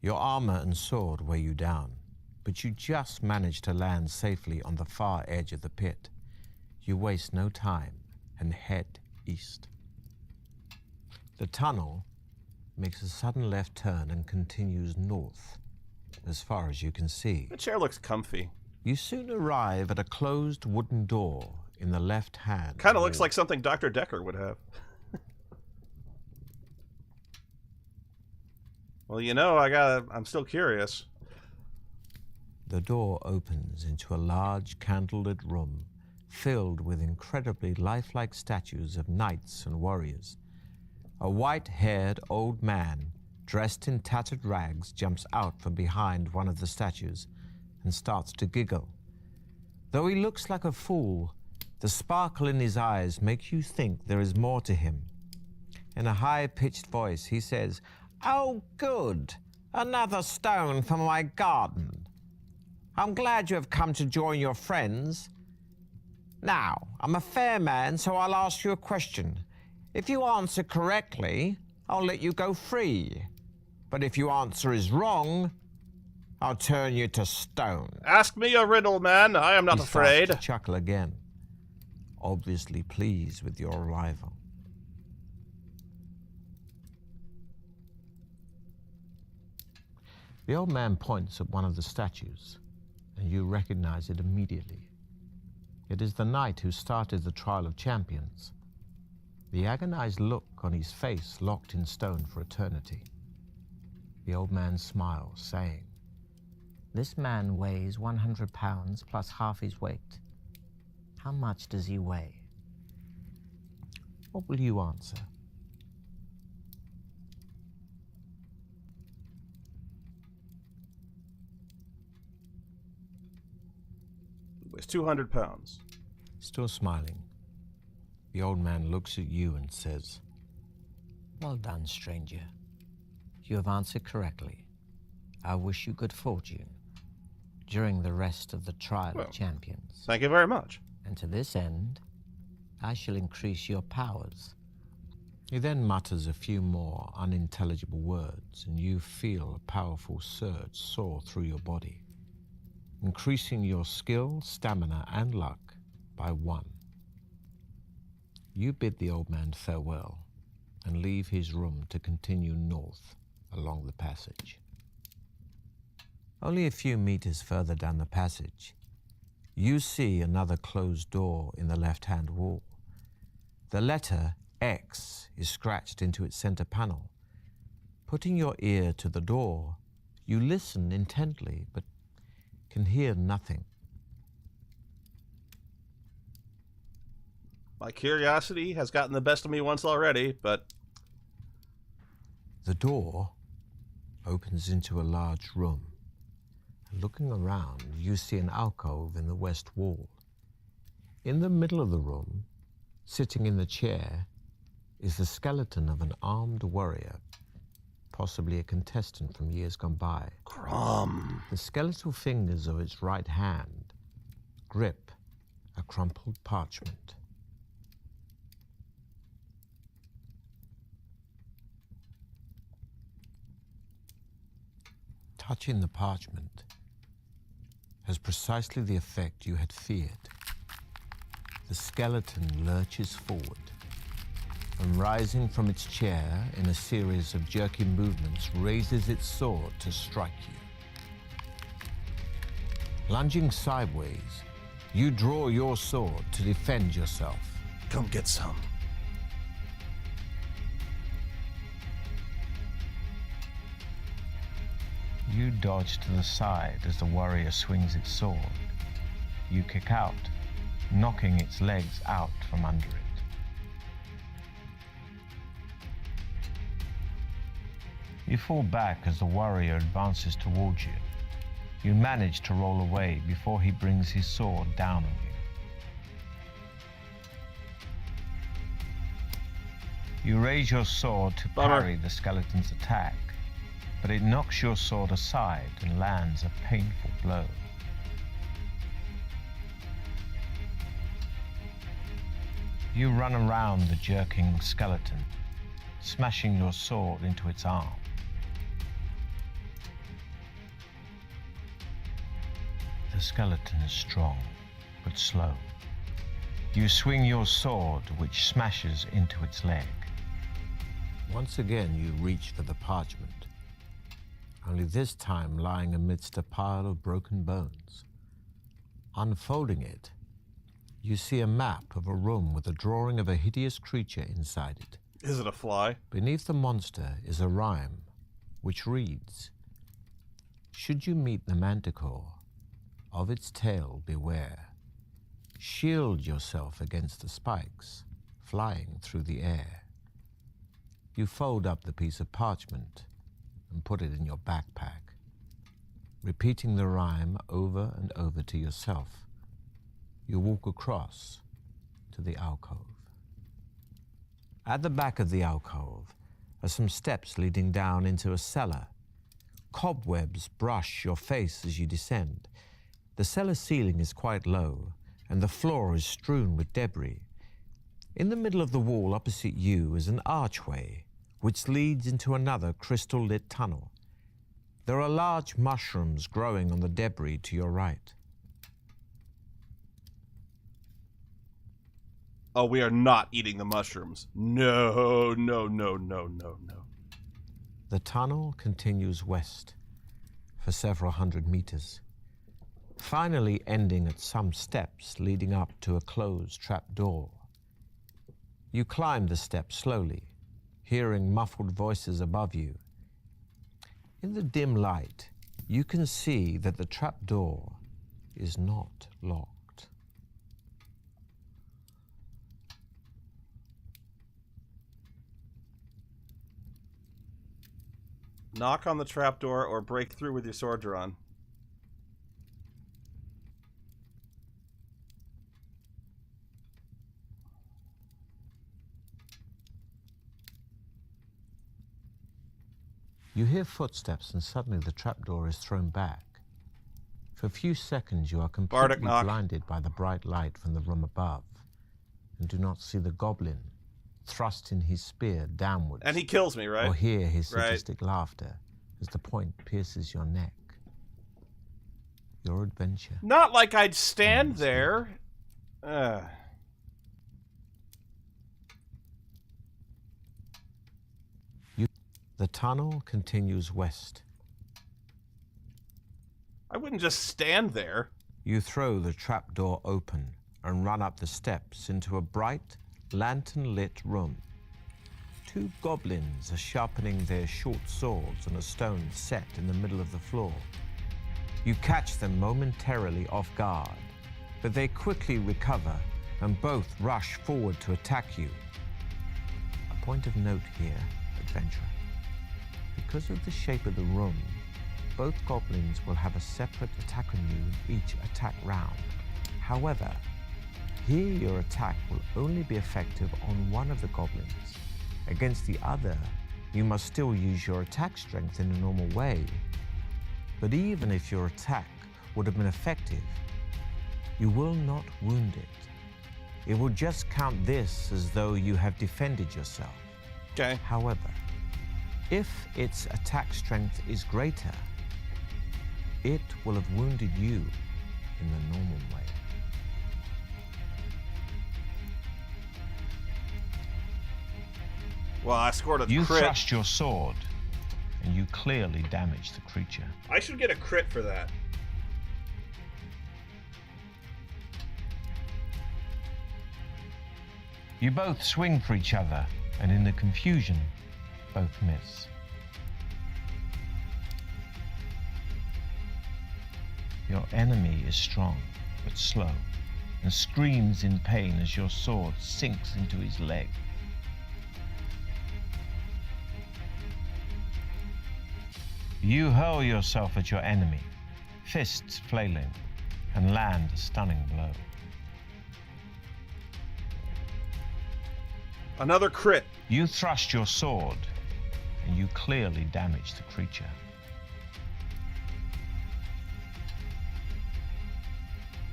[SPEAKER 3] Your armor and sword weigh you down, but you just manage to land safely on the far edge of the pit. You waste no time and head east. The tunnel makes a sudden left turn and continues north, as far as you can see.
[SPEAKER 1] The chair looks comfy.
[SPEAKER 3] You soon arrive at a closed wooden door in the left hand.
[SPEAKER 1] Kind of looks like something Dr. Decker would have. Well, you know, I'm still curious.
[SPEAKER 3] The door opens into a large candlelit room filled with incredibly lifelike statues of knights and warriors. A white-haired old man dressed in tattered rags jumps out from behind one of the statues and starts to giggle. Though he looks like a fool, the sparkle in his eyes makes you think there is more to him. In a high-pitched voice, he says, "Oh, good! Another stone for my garden. I'm glad you have come to join your friends. Now, I'm a fair man, so I'll ask you a question. If you answer correctly, I'll let you go free. But if your answer is wrong, I'll turn you to stone."
[SPEAKER 1] Ask me a riddle, man. I am not
[SPEAKER 3] He
[SPEAKER 1] afraid.
[SPEAKER 3] starts to chuckle again, obviously pleased with your arrival. The old man points at one of the statues, and you recognize it immediately. It is the knight who started the trial of champions. The agonized look on his face locked in stone for eternity. The old man smiles, saying, "This man weighs 100 pounds plus half his weight. How much does he weigh?" What will you answer?
[SPEAKER 1] Weighs 200 pounds.
[SPEAKER 3] Still smiling, the old man looks at you and says, "Well done, stranger. You have answered correctly. I wish you good fortune during the rest of the trial of champions.
[SPEAKER 1] Thank you very much.
[SPEAKER 3] And to this end, I shall increase your powers." He then mutters a few more unintelligible words, and you feel a powerful surge soar through your body, increasing your skill, stamina, and luck by 1. You bid the old man farewell and leave his room to continue north along the passage. Only a few meters further down the passage, you see another closed door in the left-hand wall. The letter X is scratched into its center panel. Putting your ear to the door, you listen intently, but can hear nothing.
[SPEAKER 1] My curiosity has gotten the best of me once already, but...
[SPEAKER 3] The door opens into a large room. Looking around, you see an alcove in the west wall. In the middle of the room, sitting in the chair, is the skeleton of an armed warrior, possibly a contestant from years gone by.
[SPEAKER 1] Crumb.
[SPEAKER 3] The skeletal fingers of its right hand grip a crumpled parchment. Touching the parchment has precisely the effect you had feared. The skeleton lurches forward and, rising from its chair in a series of jerky movements, raises its sword to strike you. Lunging sideways, you draw your sword to defend yourself.
[SPEAKER 1] Come get some.
[SPEAKER 3] You dodge to the side as the warrior swings its sword. You kick out, knocking its legs out from under it. You fall back as the warrior advances towards you. You manage to roll away before he brings his sword down on you. You raise your sword to parry the skeleton's attack, but it knocks your sword aside and lands a painful blow. You run around the jerking skeleton, smashing your sword into its arm. The skeleton is strong, but slow. You swing your sword, which smashes into its leg. Once again, you reach for the parchment, only this time lying amidst a pile of broken bones. Unfolding it, you see a map of a room with a drawing of a hideous creature inside it.
[SPEAKER 1] Is it a fly?
[SPEAKER 3] Beneath the monster is a rhyme, which reads, "Should you meet the manticore, of its tail beware. Shield yourself against the spikes flying through the air." You fold up the piece of parchment and put it in your backpack, repeating the rhyme over and over to yourself. You walk across to the alcove. At the back of the alcove are some steps leading down into a cellar. Cobwebs brush your face as you descend. The cellar ceiling is quite low, and the floor is strewn with debris. In the middle of the wall opposite you is an archway, which leads into another crystal-lit tunnel. There are large mushrooms growing on the debris to your right.
[SPEAKER 1] Oh, we are not eating the mushrooms. No, no, no, no, no, no.
[SPEAKER 3] The tunnel continues west for several hundred meters, finally ending at some steps leading up to a closed trapdoor. You climb the steps slowly, hearing muffled voices above you. In the dim light, you can see that the trapdoor is not locked.
[SPEAKER 1] Knock on the trapdoor or break through with your sword drawn.
[SPEAKER 3] You hear footsteps and suddenly the trapdoor is thrown back. For a few seconds you are completely blinded by the bright light from the room above and do not see the goblin thrust in his spear downwards.
[SPEAKER 1] And he kills me, right?
[SPEAKER 3] Or hear his sadistic laughter as the point pierces your neck. Your adventure.
[SPEAKER 1] Not like I'd stand there.
[SPEAKER 3] The tunnel continues west.
[SPEAKER 1] I wouldn't just stand there.
[SPEAKER 3] You throw the trapdoor open and run up the steps into a bright, lantern-lit room. Two goblins are sharpening their short swords on a stone set in the middle of the floor. You catch them momentarily off guard, but they quickly recover and both rush forward to attack you. A point of note here, adventurer. Because of the shape of the room, both goblins will have a separate attack on you in each attack round. However, here your attack will only be effective on one of the goblins. Against the other, you must still use your attack strength in a normal way. But even if your attack would have been effective, you will not wound it. It will just count this as though you have defended yourself.
[SPEAKER 1] Okay.
[SPEAKER 3] However, if its attack strength is greater, it will have wounded you in the normal way.
[SPEAKER 1] Well, I scored a crit.
[SPEAKER 3] You thrust your sword, and you clearly damaged the creature.
[SPEAKER 1] I should get a crit for that.
[SPEAKER 3] You both swing for each other, and in the confusion, both miss.
[SPEAKER 2] Your enemy is strong, but slow, and screams in pain as your sword sinks into his leg. You hurl yourself at your enemy, fists flailing, and land a stunning blow.
[SPEAKER 1] Another crit.
[SPEAKER 2] You thrust your sword, and you clearly damage the creature.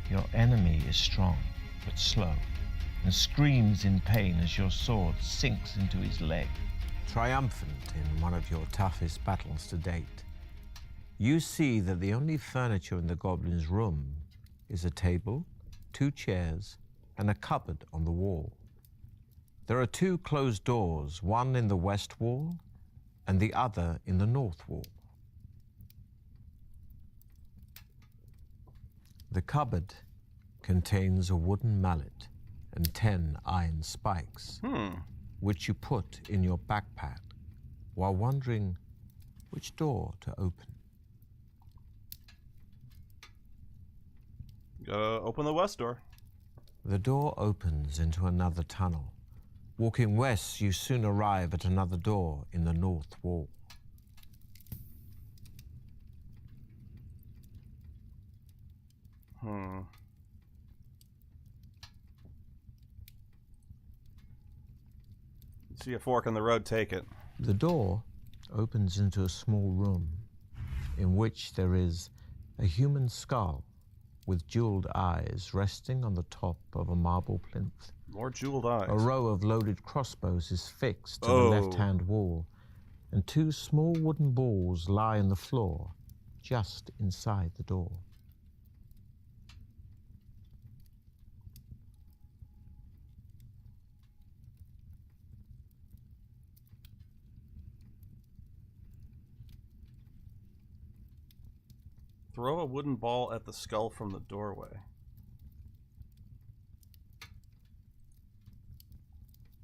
[SPEAKER 2] Your enemy is strong, but slow, and screams in pain as your sword sinks into his leg.
[SPEAKER 3] Triumphant in one of your toughest battles to date, you see that the only furniture in the goblin's room is a table, 2 chairs, and a cupboard on the wall. There are 2 closed doors, one in the west wall and the other in the north wall. The cupboard contains a wooden mallet and 10 iron spikes, which you put in your backpack while wondering which door to open.
[SPEAKER 1] Open the west door.
[SPEAKER 3] The door opens into another tunnel. Walking west, you soon arrive at another door in the north wall.
[SPEAKER 1] See a fork in the road, take it.
[SPEAKER 3] The door opens into a small room in which there is a human skull with jeweled eyes resting on the top of a marble plinth.
[SPEAKER 1] More jeweled eyes.
[SPEAKER 3] A row of loaded crossbows is fixed to the left-hand wall, and 2 small wooden balls lie on the floor just inside the door.
[SPEAKER 1] Throw a wooden ball at the skull from the doorway.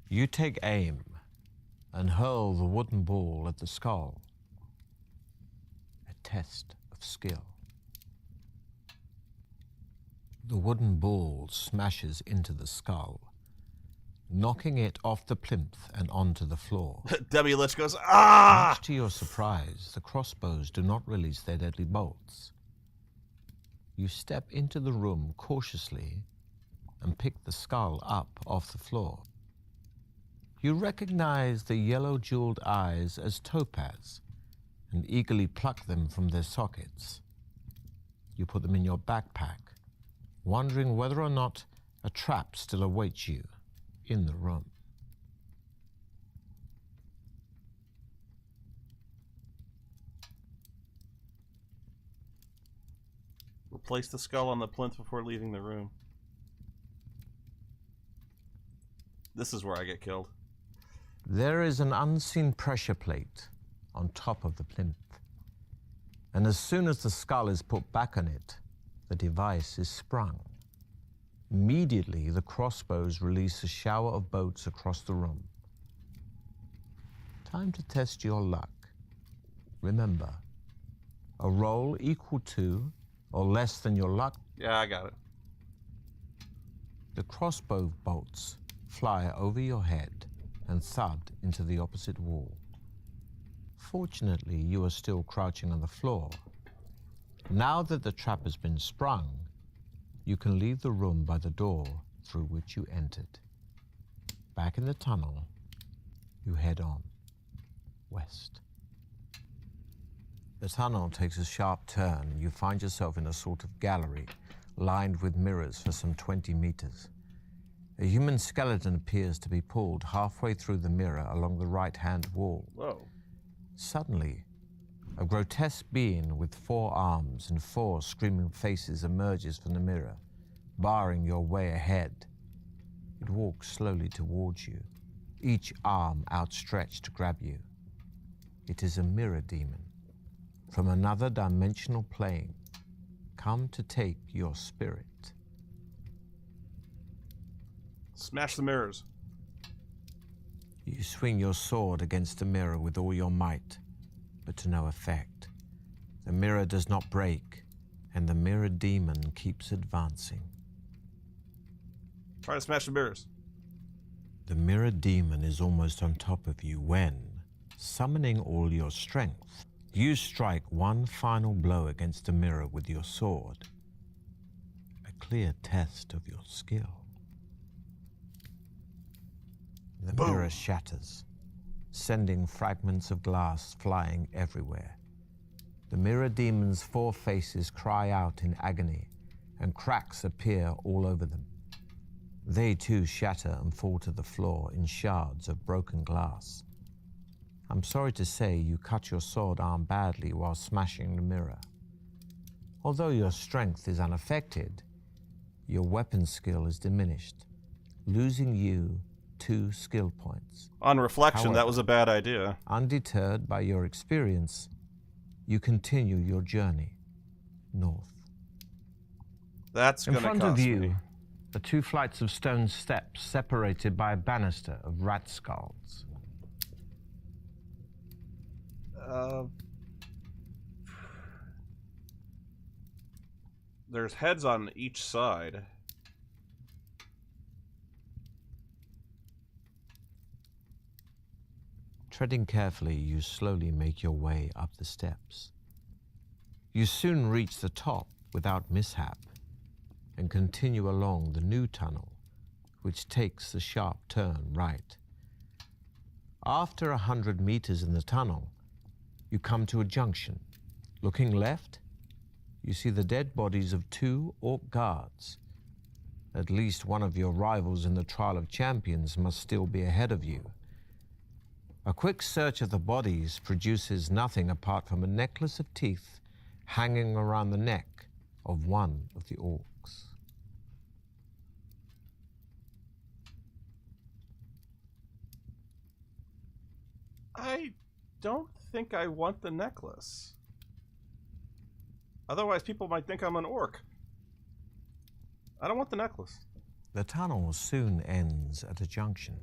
[SPEAKER 3] You take aim and hurl the wooden ball at the skull. A test of skill. The wooden ball smashes into the skull, knocking it off the plinth and onto the floor.
[SPEAKER 1] Debbie Litch goes, ah!
[SPEAKER 3] Much to your surprise, the crossbows do not release their deadly bolts. You step into the room cautiously and pick the skull up off the floor. You recognize the yellow jeweled eyes as topaz and eagerly pluck them from their sockets. You put them in your backpack, wondering whether or not a trap still awaits you in the room.
[SPEAKER 1] Replace the skull on the plinth before leaving the room. This is where I get killed.
[SPEAKER 3] There is an unseen pressure plate on top of the plinth, and as soon as the skull is put back on it, the device is sprung. Immediately, the crossbows release a shower of bolts across the room. Time to test your luck. Remember, a roll equal to or less than your luck.
[SPEAKER 1] Yeah, I got it.
[SPEAKER 3] The crossbow bolts fly over your head and thud into the opposite wall. Fortunately, you are still crouching on the floor. Now that the trap has been sprung, you can leave the room by the door through which you entered. Back in the tunnel, you head on west. The tunnel takes a sharp turn, and you find yourself in a sort of gallery lined with mirrors for some 20 meters. A human skeleton appears to be pulled halfway through the mirror along the right-hand wall.
[SPEAKER 1] Whoa.
[SPEAKER 3] Suddenly, a grotesque being with 4 arms and 4 screaming faces emerges from the mirror, barring your way ahead. It walks slowly towards you, each arm outstretched to grab you. It is a mirror demon from another dimensional plane, come to take your spirit.
[SPEAKER 1] Smash the mirrors.
[SPEAKER 3] You swing your sword against the mirror with all your might, but to no effect. The mirror does not break, and the mirror demon keeps advancing.
[SPEAKER 1] Try to smash the mirrors.
[SPEAKER 3] The mirror demon is almost on top of you when, summoning all your strength, you strike one final blow against the mirror with your sword. A clear test of your skill. The
[SPEAKER 1] Boom.
[SPEAKER 3] mirror shatters, sending fragments of glass flying everywhere. The mirror demon's 4 faces cry out in agony, and cracks appear all over them. They too shatter and fall to the floor in shards of broken glass. I'm sorry to say you cut your sword arm badly while smashing the mirror. Although your strength is unaffected, your weapon skill is diminished, losing you 2 skill points.
[SPEAKER 1] On reflection,
[SPEAKER 3] However,
[SPEAKER 1] that was a bad idea.
[SPEAKER 3] Undeterred by your experience, you continue your journey north.
[SPEAKER 1] That's
[SPEAKER 3] In
[SPEAKER 1] going to
[SPEAKER 3] front
[SPEAKER 1] cost
[SPEAKER 3] of you
[SPEAKER 1] me.
[SPEAKER 3] are 2 flights of stone steps separated by a banister of rat skulls.
[SPEAKER 1] There's heads on each side.
[SPEAKER 3] Treading carefully, you slowly make your way up the steps. You soon reach the top without mishap and continue along the new tunnel, which takes the sharp turn right. After 100 meters in the tunnel, you come to a junction. Looking left, you see the dead bodies of 2 orc guards. At least one of your rivals in the Trial of Champions must still be ahead of you. A quick search of the bodies produces nothing apart from a necklace of teeth hanging around the neck of one of the orcs.
[SPEAKER 1] I don't think I want the necklace. Otherwise, people might think I'm an orc. I don't want the necklace.
[SPEAKER 3] The tunnel soon ends at a junction.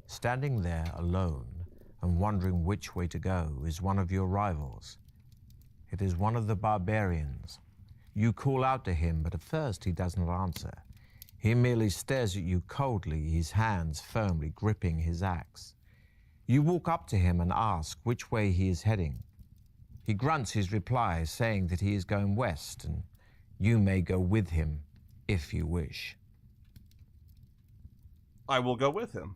[SPEAKER 3] Standing there alone and wondering which way to go is one of your rivals. It is one of the barbarians. You call out to him, but at first he does not answer. He merely stares at you coldly, his hands firmly gripping his axe. You walk up to him and ask which way he is heading. He grunts his reply, saying that he is going west, and you may go with him if you wish.
[SPEAKER 1] I will go with him.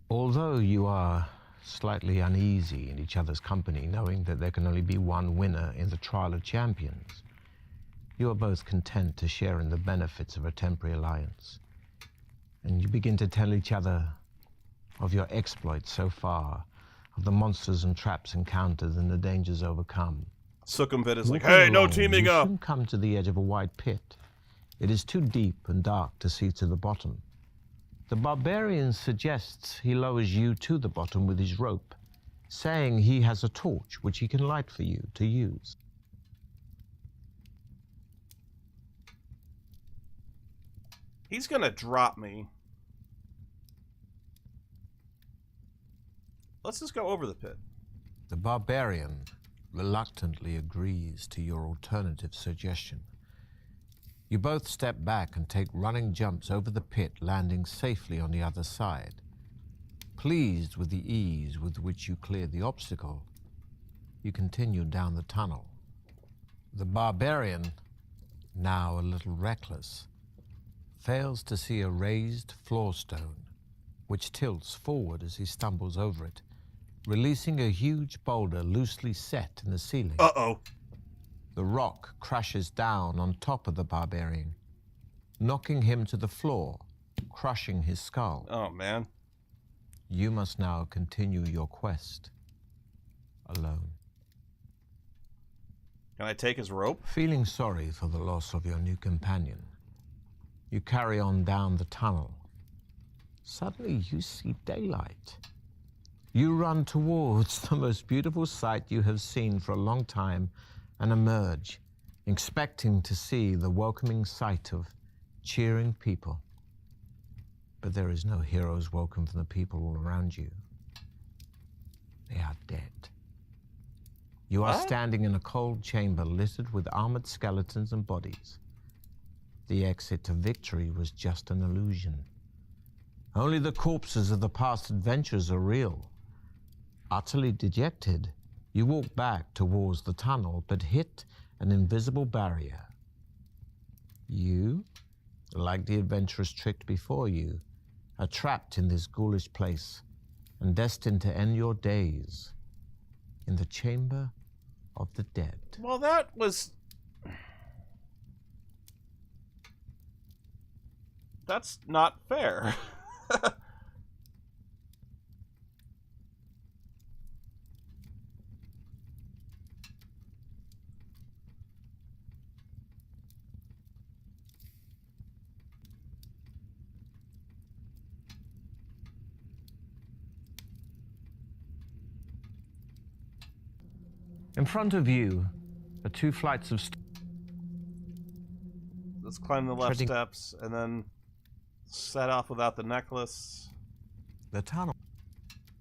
[SPEAKER 3] Although you are slightly uneasy in each other's company, knowing that there can only be one winner in the Trial of Champions, you are both content to share in the benefits of a temporary alliance. And you begin to tell each other of your exploits so far, of the monsters and traps encountered and the dangers overcome.
[SPEAKER 1] Succumvit is like,
[SPEAKER 3] Walking
[SPEAKER 1] hey, no
[SPEAKER 3] along,
[SPEAKER 1] teaming
[SPEAKER 3] you
[SPEAKER 1] up.
[SPEAKER 3] soon come to the edge of a wide pit. It is too deep and dark to see to the bottom. The barbarian suggests he lowers you to the bottom with his rope, saying he has a torch which he can light for you to use.
[SPEAKER 1] He's gonna drop me. Let's just go over the pit.
[SPEAKER 3] The barbarian reluctantly agrees to your alternative suggestion. You both step back and take running jumps over the pit, landing safely on the other side. Pleased with the ease with which you cleared the obstacle, you continue down the tunnel. The barbarian, now a little reckless, fails to see a raised floor stone, which tilts forward as he stumbles over it, releasing a huge boulder loosely set in the ceiling.
[SPEAKER 1] Uh-oh.
[SPEAKER 3] The rock crashes down on top of the barbarian, knocking him to the floor, crushing his skull.
[SPEAKER 1] Oh, man.
[SPEAKER 3] You must now continue your quest alone.
[SPEAKER 1] Can I take his rope?
[SPEAKER 3] Feeling sorry for the loss of your new companion, you carry on down the tunnel. Suddenly you see daylight. You run towards the most beautiful sight you have seen for a long time and emerge, expecting to see the welcoming sight of cheering people. But there is no hero's welcome from the people all around you. They are dead. You are
[SPEAKER 1] What?
[SPEAKER 3] standing in a cold chamber littered with armored skeletons and bodies. The exit to victory was just an illusion. Only the corpses of the past adventures are real. Utterly dejected, you walk back towards the tunnel, but hit an invisible barrier. You, like the adventurers tricked before you, are trapped in this ghoulish place and destined to end your days in the chamber of the dead.
[SPEAKER 1] Well, that was... That's not fair.
[SPEAKER 3] In front of you are 2 flights of
[SPEAKER 1] Let's climb the left
[SPEAKER 3] Treading-
[SPEAKER 1] steps and then set off without the necklace.
[SPEAKER 3] the tunnel.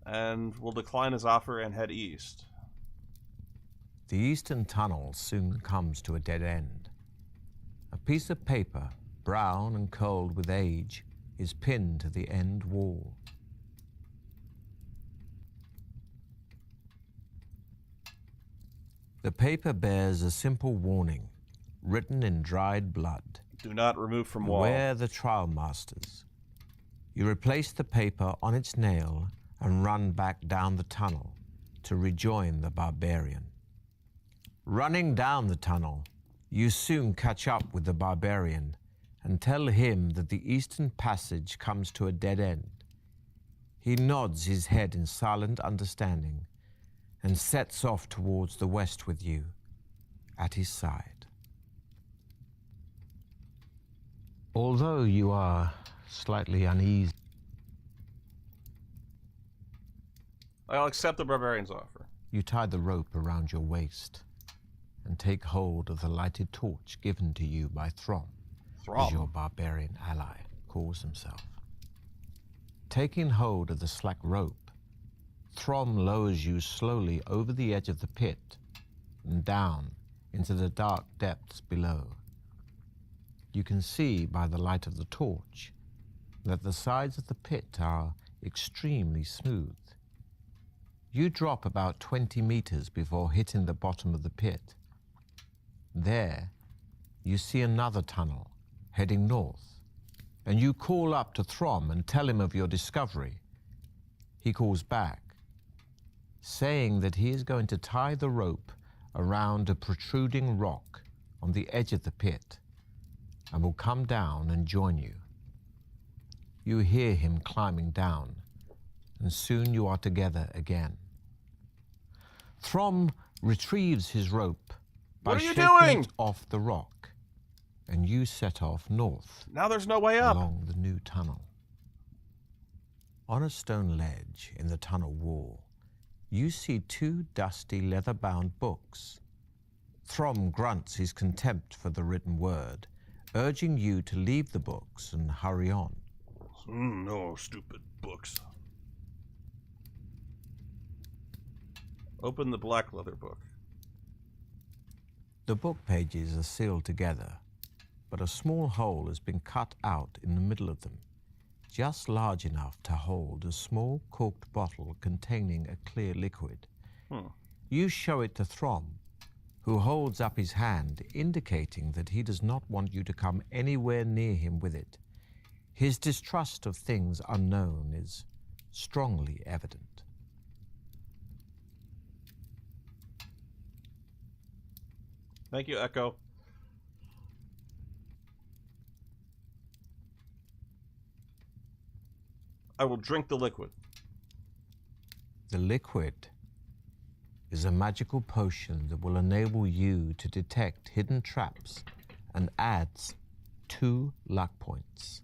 [SPEAKER 1] And we'll decline his offer and head east.
[SPEAKER 3] The eastern tunnel soon comes to a dead end. A piece of paper, brown and cold with age, is pinned to the end wall. The paper bears a simple warning, written in dried blood.
[SPEAKER 1] Do not remove from wall.
[SPEAKER 3] Beware the trial masters. You replace the paper on its nail and run back down the tunnel to rejoin the barbarian. Running down the tunnel, you soon catch up with the barbarian and tell him that the eastern passage comes to a dead end. He nods his head in silent understanding and sets off towards the west with you at his side. Although you are slightly uneasy,
[SPEAKER 1] I'll accept the barbarian's offer.
[SPEAKER 3] you tie the rope around your waist and take hold of the lighted torch given to you by Throm, as your barbarian ally calls himself. Taking hold of the slack rope, Throm lowers you slowly over the edge of the pit and down into the dark depths below. You can see by the light of the torch that the sides of the pit are extremely smooth. You drop about 20 meters before hitting the bottom of the pit. There, you see another tunnel heading north, and you call up to Throm and tell him of your discovery. He calls back, saying that he is going to tie the rope around a protruding rock on the edge of the pit and will come down and join you. You hear him climbing down, and soon you are together again. Throm retrieves his rope by
[SPEAKER 1] What are you
[SPEAKER 3] shaking
[SPEAKER 1] doing?
[SPEAKER 3] it off the rock, and you set off north
[SPEAKER 1] Now there's no way up.
[SPEAKER 3] along the new tunnel. On a stone ledge in the tunnel wall, you see 2 dusty leather-bound books. Throm grunts his contempt for the written word, urging you to leave the books and hurry on.
[SPEAKER 1] No, stupid books. Open the black leather book.
[SPEAKER 3] The book pages are sealed together, but a small hole has been cut out in the middle of them, just large enough to hold a small corked bottle containing a clear liquid. You show it to Throm, who holds up his hand, indicating that he does not want you to come anywhere near him with it. His distrust of things unknown is strongly evident.
[SPEAKER 1] Thank you, Echo. I will drink the liquid.
[SPEAKER 3] The liquid is a magical potion that will enable you to detect hidden traps and adds 2 luck points.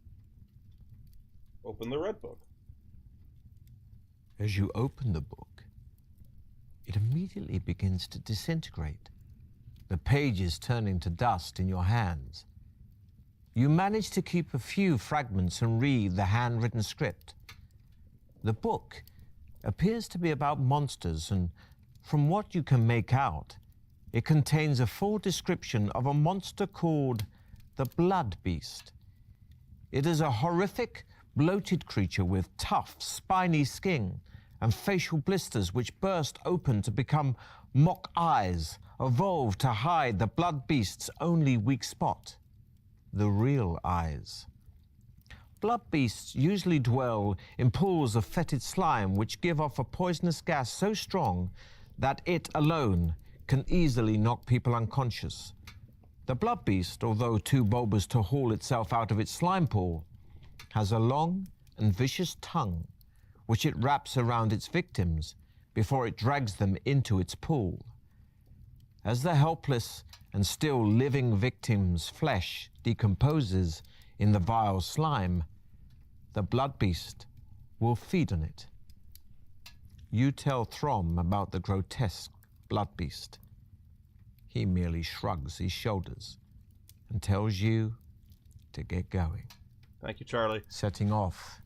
[SPEAKER 1] Open the red book.
[SPEAKER 3] As you open the book, it immediately begins to disintegrate, the pages turning to dust in your hands. You manage to keep a few fragments and read the handwritten script. The book appears to be about monsters and From what you can make out, it contains a full description of a monster called the Blood Beast. It is a horrific, bloated creature with tough, spiny skin and facial blisters which burst open to become mock eyes, evolved to hide the Blood Beast's only weak spot, the real eyes. Blood beasts usually dwell in pools of fetid slime which give off a poisonous gas so strong that it alone can easily knock people unconscious. The blood beast, although too bulbous to haul itself out of its slime pool, has a long and vicious tongue which it wraps around its victims before it drags them into its pool. As the helpless and still living victim's flesh decomposes in the vile slime, the blood beast will feed on it. You tell Throm about the grotesque blood beast. He merely shrugs his shoulders and tells you to get going.
[SPEAKER 1] Thank you, Charlie.
[SPEAKER 3] Setting off,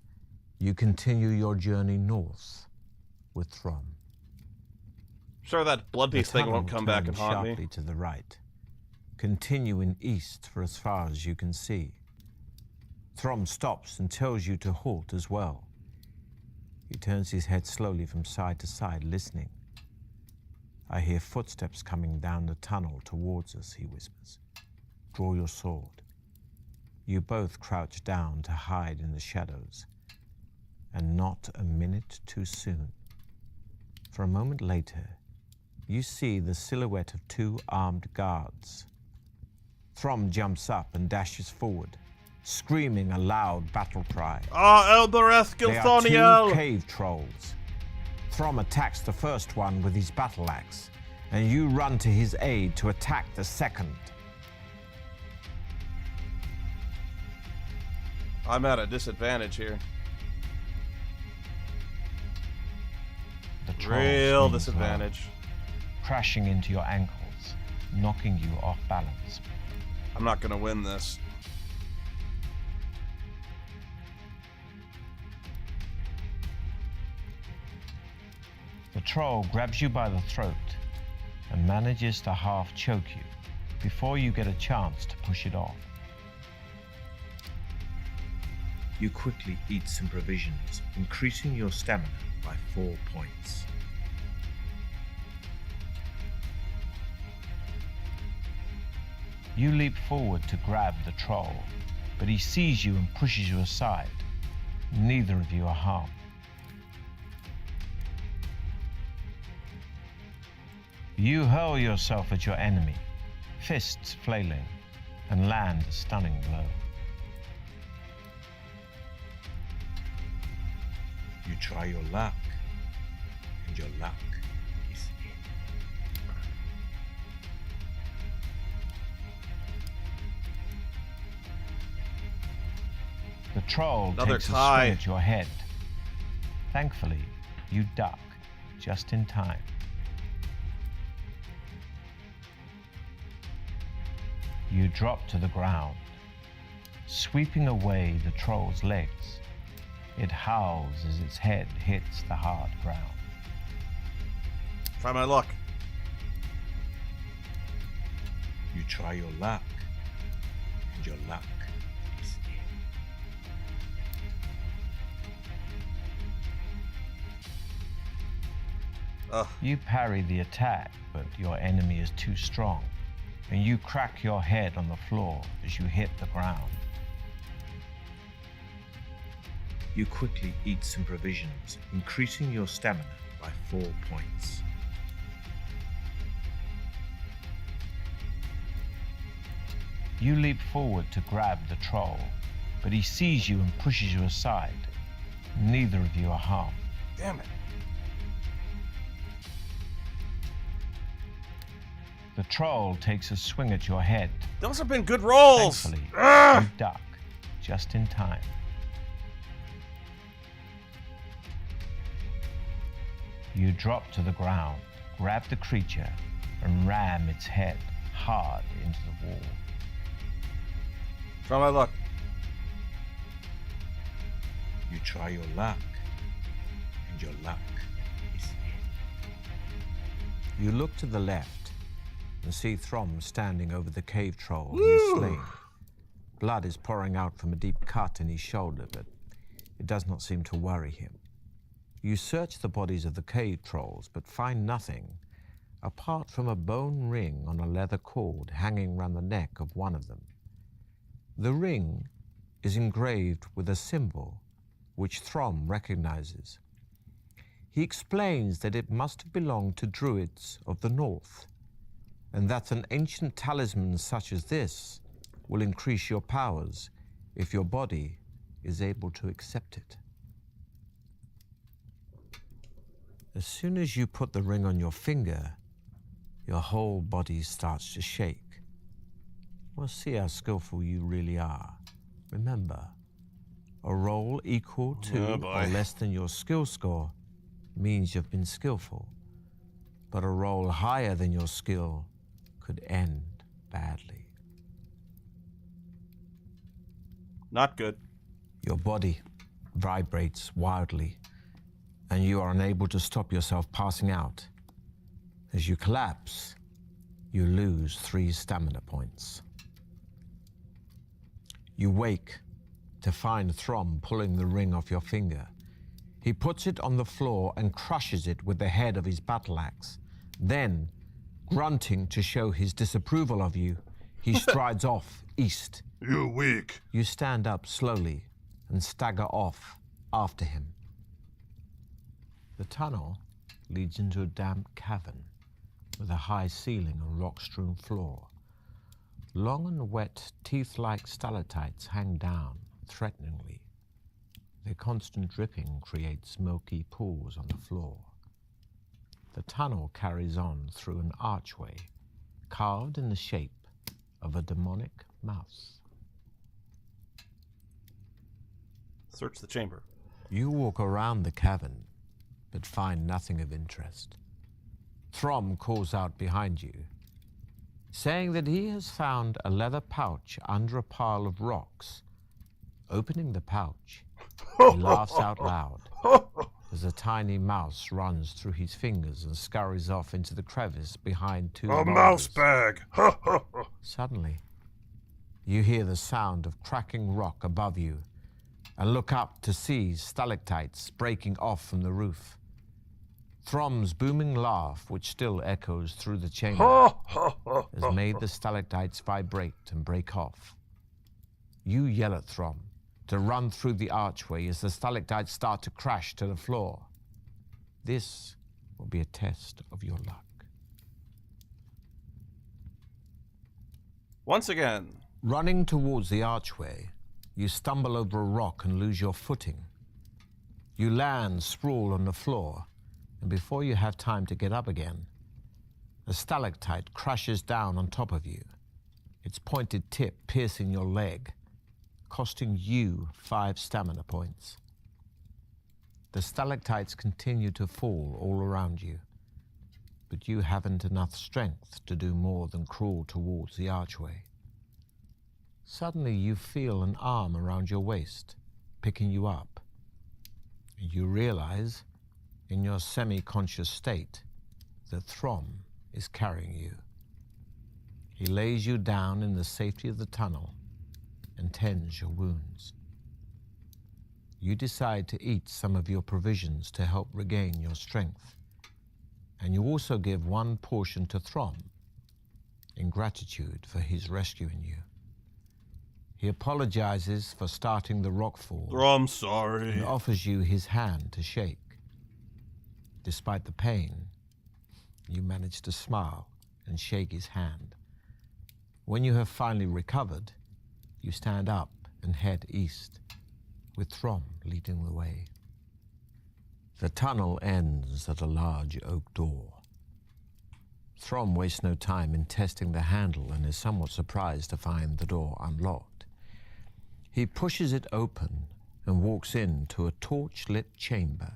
[SPEAKER 3] you continue your journey north with Throm.
[SPEAKER 1] Sure, that blood beast thing won't come back and haunt me.
[SPEAKER 3] Sharply to the right, continuing east for as far as you can see. Throm stops and tells you to halt as well. He turns his head slowly from side to side, listening. I hear footsteps coming down the tunnel towards us, he whispers. Draw your sword. You both crouch down to hide in the shadows, and not a minute too soon. For a moment later, you see the silhouette of two armed guards. Throm jumps up and dashes forward, screaming a loud battle cry.
[SPEAKER 1] Elbereth
[SPEAKER 3] They are
[SPEAKER 1] Gilthoniel!
[SPEAKER 3] two cave trolls. Throm attacks the first one with his battle axe, and you run to his aid to attack the second.
[SPEAKER 1] I'm at a disadvantage here.
[SPEAKER 3] The troll
[SPEAKER 1] Real
[SPEAKER 3] swings
[SPEAKER 1] disadvantage.
[SPEAKER 3] low, crashing into your ankles, knocking you off balance.
[SPEAKER 1] I'm not gonna win this.
[SPEAKER 3] The troll grabs you by the throat and manages to half choke you before you get a chance to push it off.
[SPEAKER 2] You quickly eat some provisions, increasing your stamina by 4 points.
[SPEAKER 3] You leap forward to grab the troll, but he sees you and pushes you aside. Neither of you are harmed. You hurl yourself at your enemy, fists flailing, and land a stunning blow.
[SPEAKER 2] You try your luck, and your luck is in.
[SPEAKER 3] The troll
[SPEAKER 1] Another
[SPEAKER 3] takes a
[SPEAKER 1] tie.
[SPEAKER 3] swing at your head. Thankfully, you duck just in time. You drop to the ground, sweeping away the troll's legs. It howls as its head hits the hard ground.
[SPEAKER 1] Try my luck.
[SPEAKER 2] You try your luck, and your luck is in.
[SPEAKER 1] Ugh.
[SPEAKER 3] You parry the attack, but your enemy is too strong, and you crack your head on the floor as you hit the ground.
[SPEAKER 2] You quickly eat some provisions, increasing your stamina by 4 points.
[SPEAKER 3] You leap forward to grab the troll, but he sees you and pushes you aside. Neither of you are harmed.
[SPEAKER 1] Damn it.
[SPEAKER 3] The troll takes a swing at your head.
[SPEAKER 1] Those have been good rolls.
[SPEAKER 3] Thankfully,
[SPEAKER 1] Ugh.
[SPEAKER 3] you duck just in time. You drop to the ground, grab the creature, and ram its head hard into the wall.
[SPEAKER 1] Try my luck.
[SPEAKER 2] You try your luck, and your luck is in.
[SPEAKER 3] You look to the left and see Throm standing over the cave troll he has slain. Blood is pouring out from a deep cut in his shoulder, but it does not seem to worry him. You search the bodies of the cave trolls, but find nothing apart from a bone ring on a leather cord hanging round the neck of one of them. The ring is engraved with a symbol which Throm recognizes. He explains that it must have belonged to druids of the north, and that an ancient talisman such as this will increase your powers if your body is able to accept it. As soon as you put the ring on your finger, your whole body starts to shake. We'll see how skillful you really are. Remember, a roll equal to or less than your skill score means you've been skillful, but a roll higher than your skill could end badly.
[SPEAKER 1] Not good.
[SPEAKER 3] Your body vibrates wildly, and you are unable to stop yourself passing out. As you collapse, you lose 3 stamina points. You wake to find Throm pulling the ring off your finger. He puts it on the floor and crushes it with the head of his battle axe. Then, grunting to show his disapproval of you, he strides off east.
[SPEAKER 1] You weak.
[SPEAKER 3] You stand up slowly and stagger off after him. The tunnel leads into a damp cavern with a high ceiling and rock-strewn floor. Long and wet, teeth-like stalactites hang down threateningly. Their constant dripping creates smoky pools on the floor. The tunnel carries on through an archway carved in the shape of a demonic mouse.
[SPEAKER 1] Search the chamber.
[SPEAKER 3] You walk around the cavern, but find nothing of interest. Throm calls out behind you, saying that he has found a leather pouch under a pile of rocks. Opening the pouch, he laughs out loud as a tiny mouse runs through his fingers and scurries off into the crevice behind 2
[SPEAKER 1] A
[SPEAKER 3] boulders.
[SPEAKER 1] mouse bag.
[SPEAKER 3] Suddenly, you hear the sound of cracking rock above you and look up to see stalactites breaking off from the roof. Throm's booming laugh, which still echoes through the chamber, has made the stalactites vibrate and break off. You yell at Throm to run through the archway as the stalactites start to crash to the floor. This will be a test of your luck.
[SPEAKER 1] Once again.
[SPEAKER 3] Running towards the archway, you stumble over a rock and lose your footing. You land sprawled on the floor, and before you have time to get up again, a stalactite crashes down on top of you, its pointed tip piercing your leg, costing you 5 stamina points. The stalactites continue to fall all around you, but you haven't enough strength to do more than crawl towards the archway. Suddenly you feel an arm around your waist, picking you up. You realize, in your semi-conscious state, that Throm is carrying you. He lays you down in the safety of the tunnel and tends your wounds. You decide to eat some of your provisions to help regain your strength, and you also give 1 portion to Throm in gratitude for his rescuing you. He apologizes for starting the rockfall.
[SPEAKER 1] I'm sorry.
[SPEAKER 3] And offers you his hand to shake. Despite the pain, you manage to smile and shake his hand. When you have finally recovered, you stand up and head east, with Throm leading the way. The tunnel ends at a large oak door. Throm wastes no time in testing the handle and is somewhat surprised to find the door unlocked. He pushes it open and walks into a torch-lit chamber.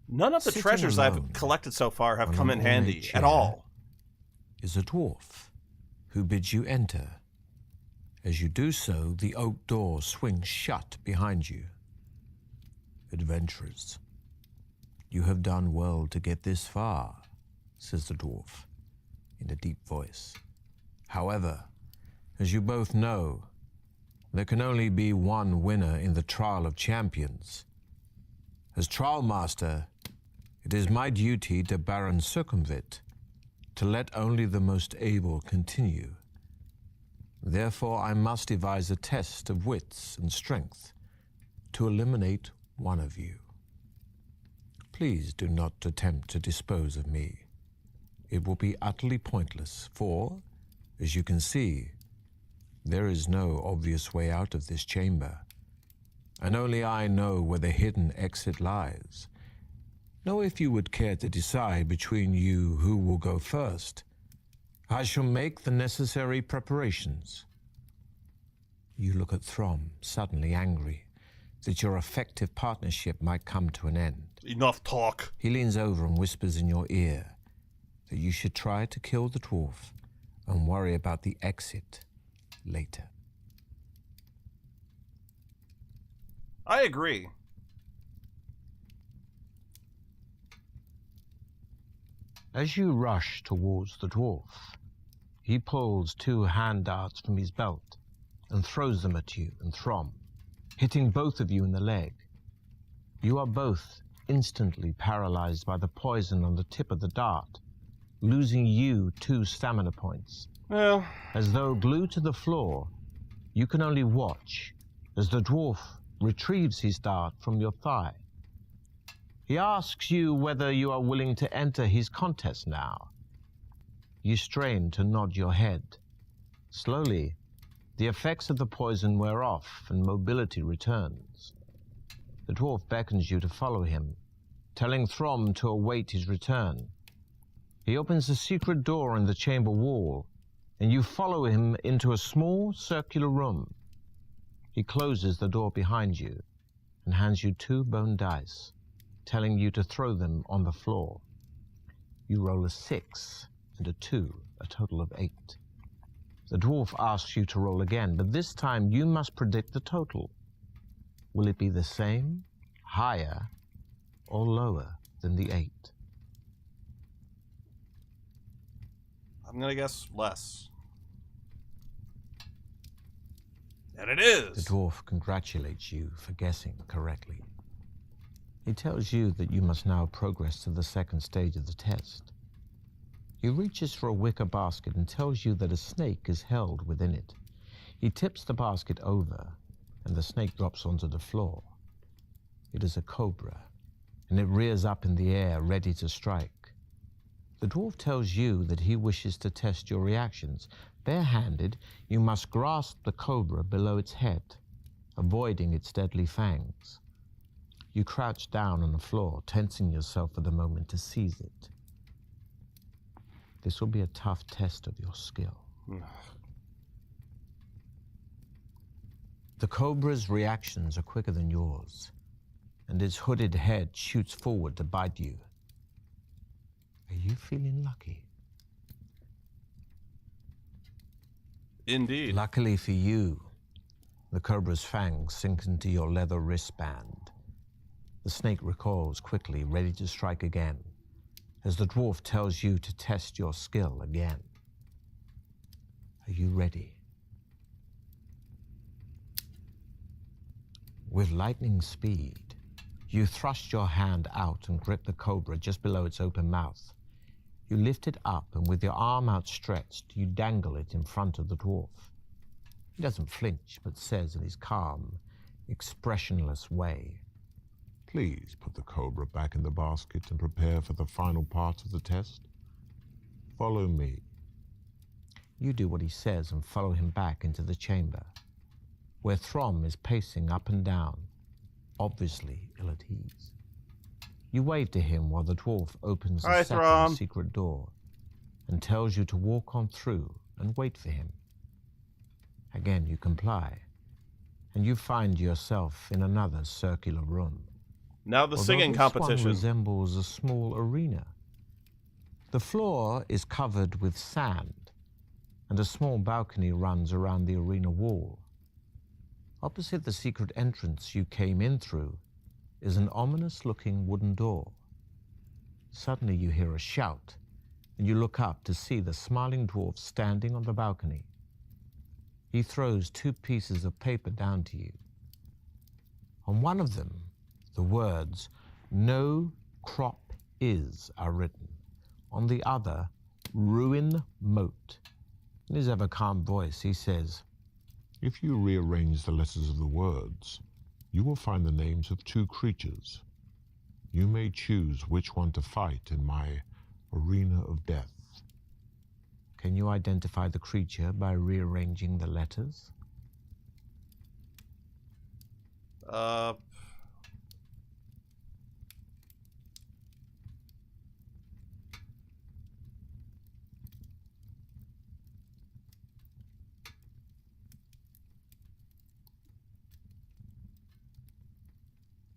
[SPEAKER 1] None of the
[SPEAKER 3] Sitting
[SPEAKER 1] treasures
[SPEAKER 3] alone
[SPEAKER 1] I've collected so far have
[SPEAKER 3] on
[SPEAKER 1] come
[SPEAKER 3] an
[SPEAKER 1] in handy
[SPEAKER 3] ornate
[SPEAKER 1] at
[SPEAKER 3] chair
[SPEAKER 1] all.
[SPEAKER 3] Is a dwarf who bids you enter. As you do so, the oak door swings shut behind you. Adventurers, you have done well to get this far. says the dwarf in a deep voice. However, as you both know, there can only be one winner in the Trial of Champions. As Trial Master, it is my duty to Baron Circumvit, to let only the most able continue. Therefore, I must devise a test of wits and strength to eliminate one of you. Please do not attempt to dispose of me. It will be utterly pointless, for, as you can see, there is no obvious way out of this chamber, and only I know where the hidden exit lies. Now, if you would care to decide between you who will go first, I shall make the necessary preparations. You look at Throm, suddenly angry that your effective partnership might come to an end.
[SPEAKER 1] Enough talk.
[SPEAKER 3] He leans over and whispers in your ear that you should try to kill the dwarf and worry about the exit later.
[SPEAKER 1] I agree.
[SPEAKER 3] As you rush towards the dwarf, he pulls 2 hand darts from his belt and throws them at you and Throm, hitting both of you in the leg. You are both instantly paralyzed by the poison on the tip of the dart, losing you 2 stamina points.
[SPEAKER 1] Well,
[SPEAKER 3] As though glued to the floor, you can only watch as the dwarf retrieves his dart from your thigh. He asks you whether you are willing to enter his contest now. You strain to nod your head. Slowly, the effects of the poison wear off and mobility returns. The dwarf beckons you to follow him, telling Throm to await his return. He opens a secret door in the chamber wall, and you follow him into a small circular room. He closes the door behind you and hands you 2 bone dice, telling you to throw them on the floor. You roll a 6 and a 2, a total of 8. The dwarf asks you to roll again, but this time you must predict the total. Will it be the same, higher, or lower than the 8?
[SPEAKER 1] I'm gonna guess less. And it is!
[SPEAKER 3] The dwarf congratulates you for guessing correctly. He tells you that you must now progress to the second stage of the test. He reaches for a wicker basket and tells you that a snake is held within it. He tips the basket over, and the snake drops onto the floor. It is a cobra, and it rears up in the air, ready to strike. The dwarf tells you that he wishes to test your reactions. Barehanded, you must grasp the cobra below its head, avoiding its deadly fangs. You crouch down on the floor, tensing yourself for the moment to seize it. This will be a tough test of your skill. The cobra's reactions are quicker than yours, and its hooded head shoots forward to bite you. Are you feeling lucky?
[SPEAKER 1] Indeed.
[SPEAKER 3] Luckily for you, the cobra's fangs sink into your leather wristband. The snake recoils quickly, ready to strike again, as the dwarf tells you to test your skill again. Are you ready? With lightning speed, you thrust your hand out and grip the cobra just below its open mouth. You lift it up, and with your arm outstretched, you dangle it in front of the dwarf. He doesn't flinch, but says in his calm, expressionless way,
[SPEAKER 4] Please put the cobra back in the basket and prepare for the final part of the test. Follow me.
[SPEAKER 3] You do what he says and follow him back into the chamber, where Throm is pacing up and down, obviously ill at ease. You wave to him while the dwarf opens the
[SPEAKER 1] Hi,
[SPEAKER 3] second
[SPEAKER 1] Throm.
[SPEAKER 3] secret door and tells you to walk on through and wait for him. Again, you comply, and you find yourself in another circular room.
[SPEAKER 1] Now the
[SPEAKER 3] Although
[SPEAKER 1] singing
[SPEAKER 3] this one
[SPEAKER 1] competition.
[SPEAKER 3] resembles a small arena. The floor is covered with sand, and a small balcony runs around the arena wall. Opposite the secret entrance you came in through is an ominous-looking wooden door. Suddenly you hear a shout, and you look up to see the smiling dwarf standing on the balcony. He throws 2 pieces of paper down to you. On one of them, the words, "No crop is," are written. On the other, "Ruin moat." In his ever calm voice, he says,
[SPEAKER 4] If you rearrange the letters of the words, you will find the names of 2 creatures. You may choose which one to fight in my arena of death.
[SPEAKER 3] Can you identify the creature by rearranging the letters?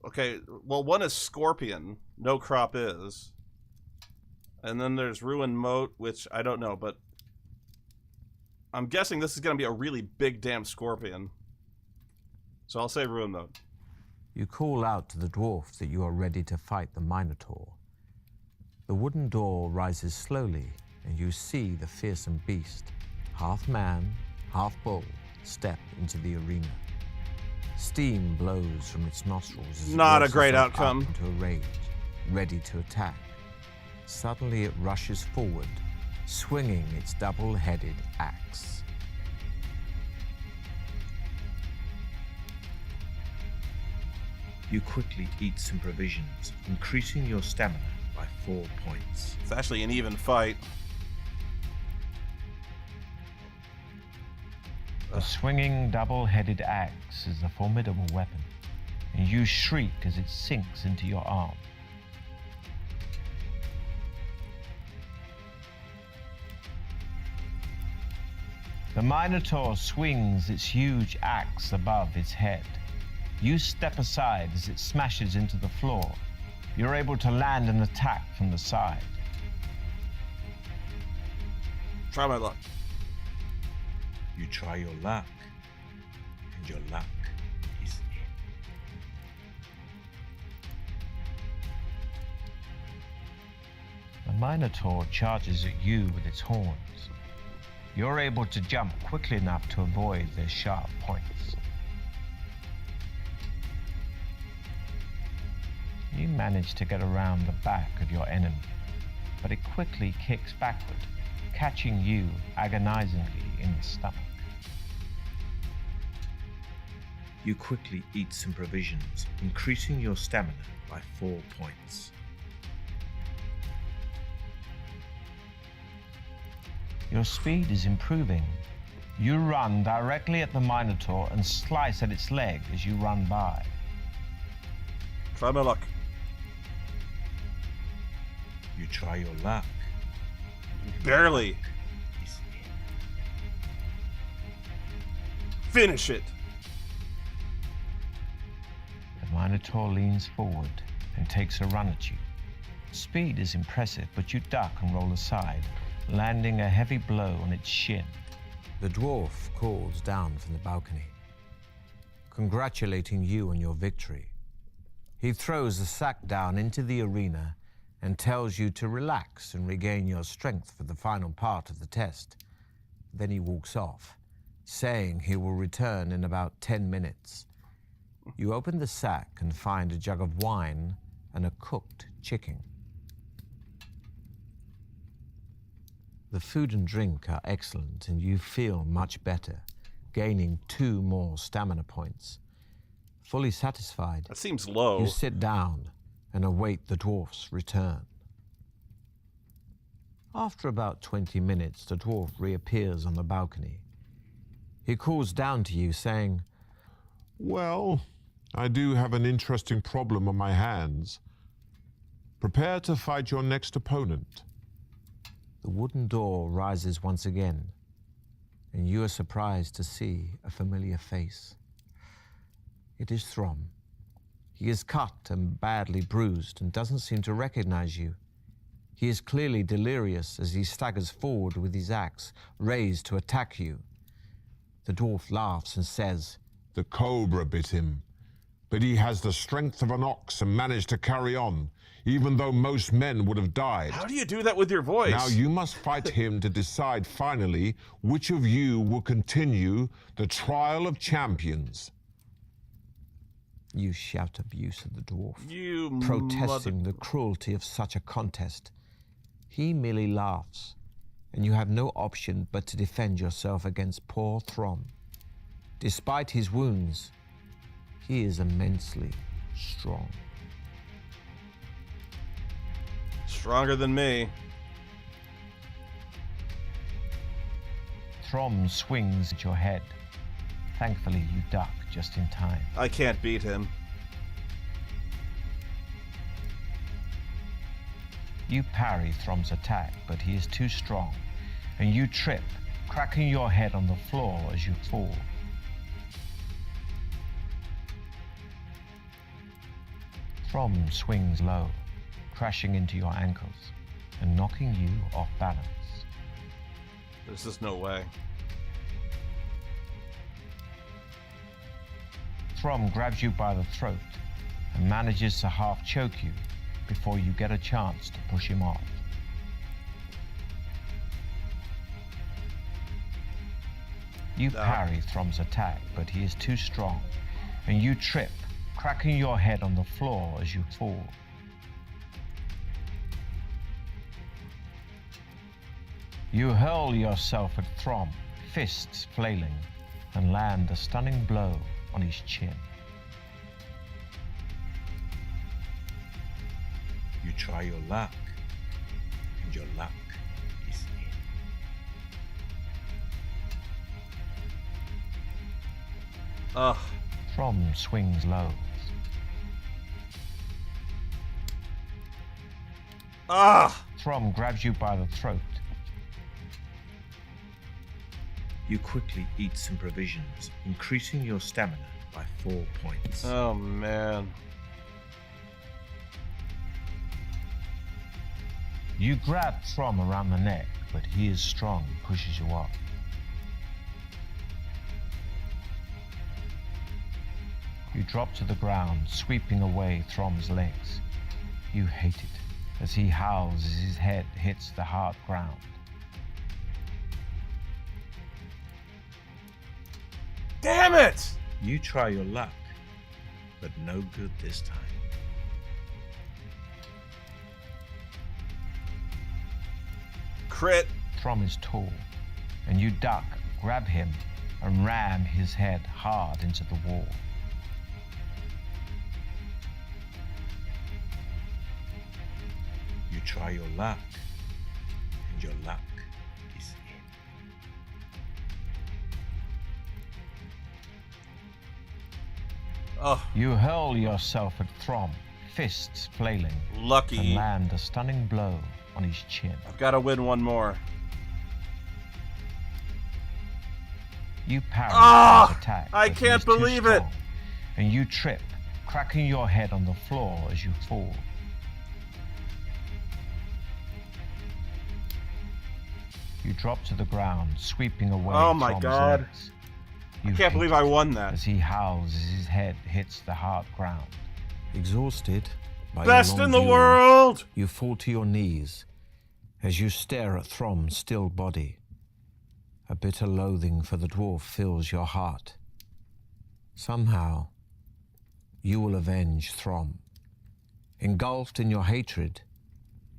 [SPEAKER 1] Okay, well, one is Scorpion, no crop is. And then there's Ruin Moat, which I don't know, but I'm guessing this is going to be a really big damn scorpion. So I'll say Ruin Moat.
[SPEAKER 3] You call out to the dwarf that you are ready to fight the Minotaur. The wooden door rises slowly, and you see the fearsome beast, half man, half bull, step into the arena. Steam blows from its nostrils as it
[SPEAKER 1] Not a
[SPEAKER 3] rolls
[SPEAKER 1] great
[SPEAKER 3] itself
[SPEAKER 1] outcome.
[SPEAKER 3] up into a rage, ready to attack. Suddenly it rushes forward, swinging its double-headed axe.
[SPEAKER 2] You quickly eat some provisions, increasing your stamina by 4 points.
[SPEAKER 1] It's actually an even fight.
[SPEAKER 3] The swinging double-headed axe is a formidable weapon, and you shriek as it sinks into your arm. The Minotaur swings its huge axe above its head. You step aside as it smashes into the floor. You're able to land an attack from the side.
[SPEAKER 1] Try my luck.
[SPEAKER 2] You try your luck, and your luck is in.
[SPEAKER 3] The Minotaur charges at you with its horns. You're able to jump quickly enough to avoid their sharp points. You manage to get around the back of your enemy, but it quickly kicks backward, catching you agonizingly in the stomach.
[SPEAKER 2] You quickly eat some provisions, increasing your stamina by 4 points.
[SPEAKER 3] Your speed is improving. You run directly at the Minotaur and slice at its leg as you run by.
[SPEAKER 1] Try my luck.
[SPEAKER 2] You try your luck.
[SPEAKER 1] Barely.
[SPEAKER 2] Is in.
[SPEAKER 1] Finish it.
[SPEAKER 3] The Minotaur leans forward and takes a run at you. Speed is impressive, but you duck and roll aside, landing a heavy blow on its shin. The dwarf calls down from the balcony, congratulating you on your victory. He throws the sack down into the arena and tells you to relax and regain your strength for the final part of the test. Then he walks off, saying he will return in about 10 minutes. You open the sack and find a jug of wine and a cooked chicken. The food and drink are excellent, and you feel much better, gaining 2 more stamina points. Fully satisfied,
[SPEAKER 1] That seems low.
[SPEAKER 3] you sit down and await the dwarf's return. After about 20 minutes, the dwarf reappears on the balcony. He calls down to you, saying,
[SPEAKER 4] Well, I do have an interesting problem on my hands. Prepare to fight your next opponent.
[SPEAKER 3] The wooden door rises once again, and you are surprised to see a familiar face. It is Throm. He is cut and badly bruised and doesn't seem to recognize you. He is clearly delirious as he staggers forward with his axe, raised to attack you. The dwarf laughs and says,
[SPEAKER 4] The cobra bit him, but he has the strength of an ox and managed to carry on. even though most men would have died.
[SPEAKER 1] How do you do that with your voice?
[SPEAKER 4] Now you must fight him to decide finally which of you will continue the trial of champions.
[SPEAKER 3] You shout abuse at the dwarf,
[SPEAKER 1] You
[SPEAKER 3] protesting the cruelty of such a contest. He merely laughs, and you have no option but to defend yourself against poor Throm. Despite his wounds, he is immensely strong.
[SPEAKER 1] Stronger than me.
[SPEAKER 3] Throm swings at your head. Thankfully, you duck just in time.
[SPEAKER 1] I can't beat him.
[SPEAKER 3] You parry Throm's attack, but he is too strong, and you trip, cracking your head on the floor as you fall. Throm swings low, crashing into your ankles and knocking you off balance.
[SPEAKER 1] There's just no way.
[SPEAKER 3] Throm grabs you by the throat and manages to half choke you before you get a chance to push him off. You parry Throm's attack, but he is too strong, and you trip, cracking your head on the floor as you fall. You hurl yourself at Throm, fists flailing, and land a stunning blow on his chin.
[SPEAKER 2] You try your luck, and your luck is in.
[SPEAKER 1] Ugh.
[SPEAKER 3] Throm swings low.
[SPEAKER 1] Ah!
[SPEAKER 3] Throm grabs you by the throat.
[SPEAKER 2] You quickly eat some provisions, increasing your stamina by 4 points.
[SPEAKER 1] Oh, man.
[SPEAKER 3] You grab Throm around the neck, but he is strong and pushes you off. You drop to the ground, sweeping away Throm's legs. You hate it as he howls as his head hits the hard ground.
[SPEAKER 1] Damn it!
[SPEAKER 2] You try your luck, but no good this time.
[SPEAKER 1] Crit.
[SPEAKER 3] Throm is tall, and you duck, grab him, and ram his head hard into the wall.
[SPEAKER 2] You try your luck, and your luck is in.
[SPEAKER 1] Oh,
[SPEAKER 3] You hurl yourself at Throm, fists flailing, and
[SPEAKER 1] lucky.
[SPEAKER 3] land a stunning blow on his chin.
[SPEAKER 1] I've got to win one more.
[SPEAKER 3] You parry
[SPEAKER 1] Ah!
[SPEAKER 3] his attack.
[SPEAKER 1] I
[SPEAKER 3] but he
[SPEAKER 1] can't
[SPEAKER 3] is too
[SPEAKER 1] believe it.
[SPEAKER 3] strong, and you trip, cracking your head on the floor as you fall. You drop to the ground, sweeping away
[SPEAKER 1] Oh my
[SPEAKER 3] Throm's
[SPEAKER 1] God.
[SPEAKER 3] legs.
[SPEAKER 1] I
[SPEAKER 3] You
[SPEAKER 1] can't
[SPEAKER 3] hate
[SPEAKER 1] believe
[SPEAKER 3] it
[SPEAKER 1] I won that.
[SPEAKER 3] as he howls as his head hits the hard ground. Exhausted by
[SPEAKER 1] Best
[SPEAKER 3] your
[SPEAKER 1] in the
[SPEAKER 3] long duel,
[SPEAKER 1] world!
[SPEAKER 3] you fall to your knees as you stare at Throm's still body. A bitter loathing for the dwarf fills your heart. Somehow, you will avenge Throm. Engulfed in your hatred,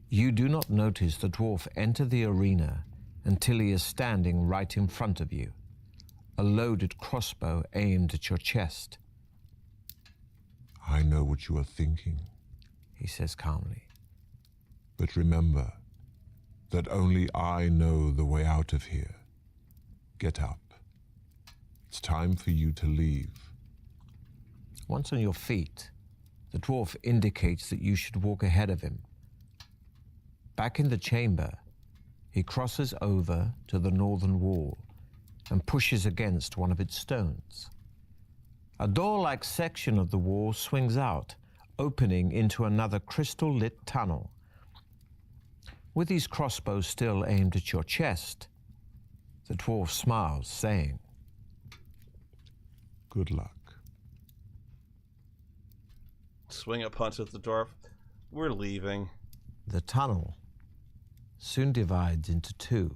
[SPEAKER 3] you do not notice the dwarf enter the arena until he is standing right in front of you, a loaded crossbow aimed at your chest.
[SPEAKER 4] I know what you are thinking,
[SPEAKER 3] He says calmly.
[SPEAKER 4] but remember that only I know the way out of here. Get up. It's time for you to leave.
[SPEAKER 3] Once on your feet, the dwarf indicates that you should walk ahead of him. Back in the chamber, he crosses over to the northern wall and pushes against one of its stones. A door-like section of the wall swings out, opening into another crystal-lit tunnel. With his crossbow still aimed at your chest, the dwarf smiles, saying,
[SPEAKER 4] Good luck.
[SPEAKER 1] Swing a punch at the dwarf. We're leaving.
[SPEAKER 3] The tunnel soon divides into two.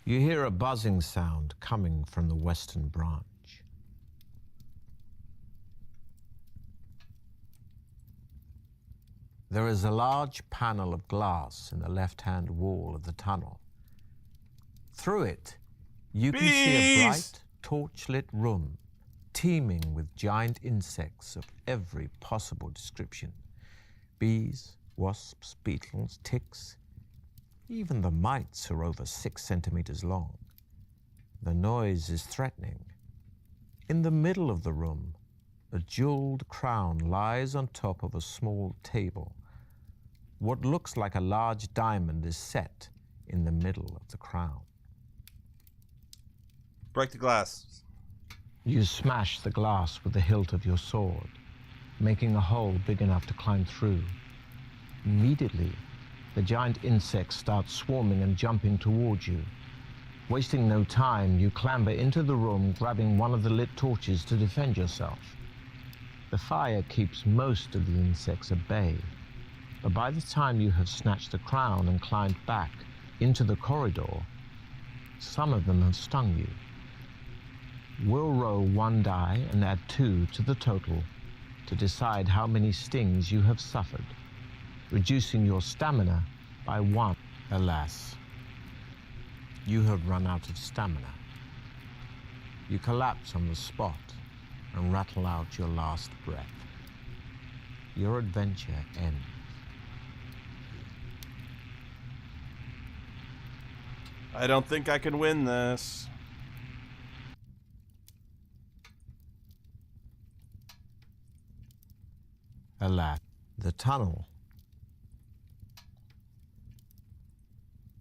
[SPEAKER 3] You hear a buzzing sound coming from the western branch. There is a large panel of glass in the left-hand wall of the tunnel. Through it, you can see a bright, torch-lit room teeming with giant insects of every possible description. Bees, wasps, beetles, ticks. Even the mites are over 6 centimeters long. The noise is threatening. In the middle of the room, a jeweled crown lies on top of a small table. What looks like a large diamond is set in the middle of the crown.
[SPEAKER 1] Break the glass.
[SPEAKER 3] You smash the glass with the hilt of your sword, making a hole big enough to climb through. Immediately, the giant insects start swarming and jumping towards you. Wasting no time, you clamber into the room, grabbing one of the lit torches to defend yourself. The fire keeps most of the insects at bay, but by the time you have snatched the crown and climbed back into the corridor, some of them have stung you. We'll roll 1 die and add 2 to the total to decide how many stings you have suffered, reducing your stamina by 1. Alas, you have run out of stamina. You collapse on the spot and rattle out your last breath. Your adventure ends.
[SPEAKER 1] I don't think I can win this.
[SPEAKER 3] Alas, the tunnel.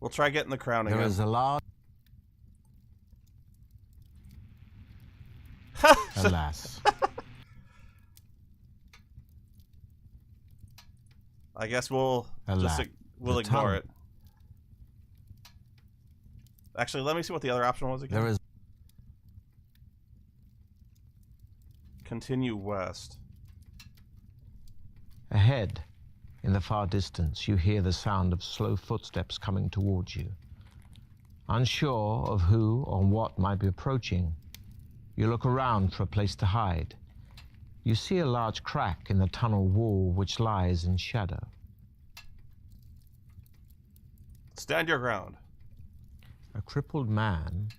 [SPEAKER 1] We'll try getting the crown again.
[SPEAKER 3] There is a large... Alas.
[SPEAKER 1] I guess we'll
[SPEAKER 3] Alas,
[SPEAKER 1] we'll
[SPEAKER 3] the
[SPEAKER 1] ignore
[SPEAKER 3] tunnel.
[SPEAKER 1] it. Actually, let me see what the other option was again.
[SPEAKER 3] There is...
[SPEAKER 1] Continue west.
[SPEAKER 3] Ahead, in the far distance, you hear the sound of slow footsteps coming towards you. Unsure of who or what might be approaching, you look around for a place to hide. You see a large crack in the tunnel wall which lies in shadow.
[SPEAKER 1] Stand your ground.
[SPEAKER 3] A crippled man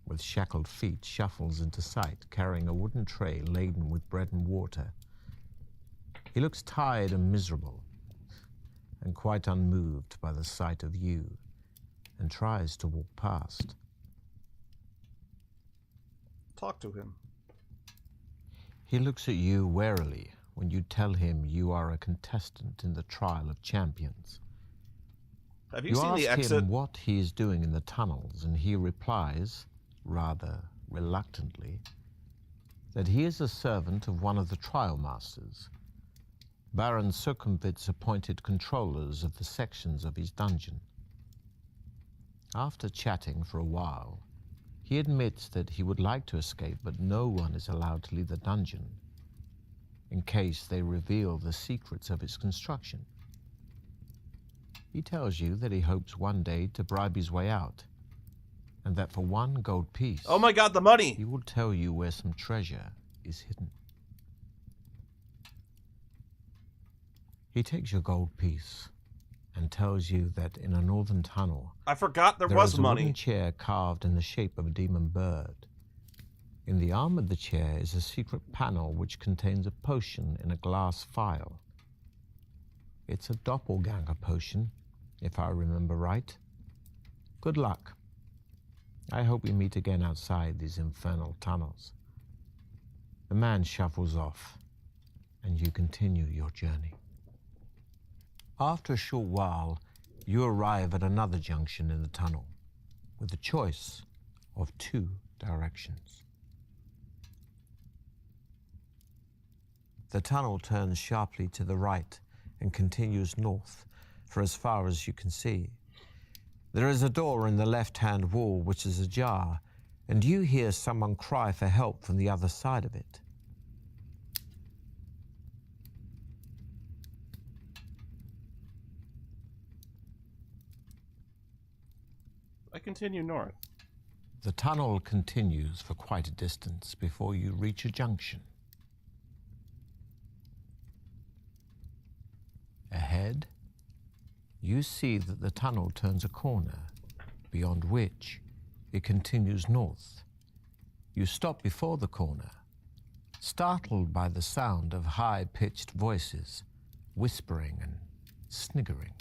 [SPEAKER 3] with shackled feet shuffles into sight, carrying a wooden tray laden with bread and water. He looks tired and miserable, and quite unmoved by the sight of you, and tries to walk past.
[SPEAKER 1] Talk to him.
[SPEAKER 3] He looks at you warily when you tell him you are a contestant in the trial of champions.
[SPEAKER 1] Have you
[SPEAKER 3] You
[SPEAKER 1] seen the
[SPEAKER 3] ask
[SPEAKER 1] exit?
[SPEAKER 3] him what he is doing in the tunnels, and he replies, rather reluctantly, that he is a servant of one of the trial masters, Baron Circumvit's appointed controllers of the sections of his dungeon. After chatting for a while, he admits that he would like to escape, but no one is allowed to leave the dungeon in case they reveal the secrets of its construction. He tells you that he hopes one day to bribe his way out, and that for 1 gold piece,
[SPEAKER 1] Oh my god, the money!
[SPEAKER 3] he will tell you where some treasure is hidden. He takes your gold piece and tells you that in a northern tunnel,
[SPEAKER 1] I forgot there
[SPEAKER 3] there
[SPEAKER 1] was
[SPEAKER 3] is a wooden
[SPEAKER 1] money.
[SPEAKER 3] chair carved in the shape of a demon bird. In the arm of the chair is a secret panel which contains a potion in a glass phial. It's a doppelganger potion, if I remember right. Good luck. I hope we meet again outside these infernal tunnels. The man shuffles off, and you continue your journey. After a short while, you arrive at another junction in the tunnel, with a choice of 2 directions. The tunnel turns sharply to the right and continues north for as far as you can see. There is a door in the left-hand wall which is ajar, and you hear someone cry for help from the other side of it.
[SPEAKER 1] I continue north.
[SPEAKER 3] The tunnel continues for quite a distance before you reach a junction. Ahead, you see that the tunnel turns a corner, beyond which it continues north. You stop before the corner, startled by the sound of high-pitched voices, whispering and sniggering.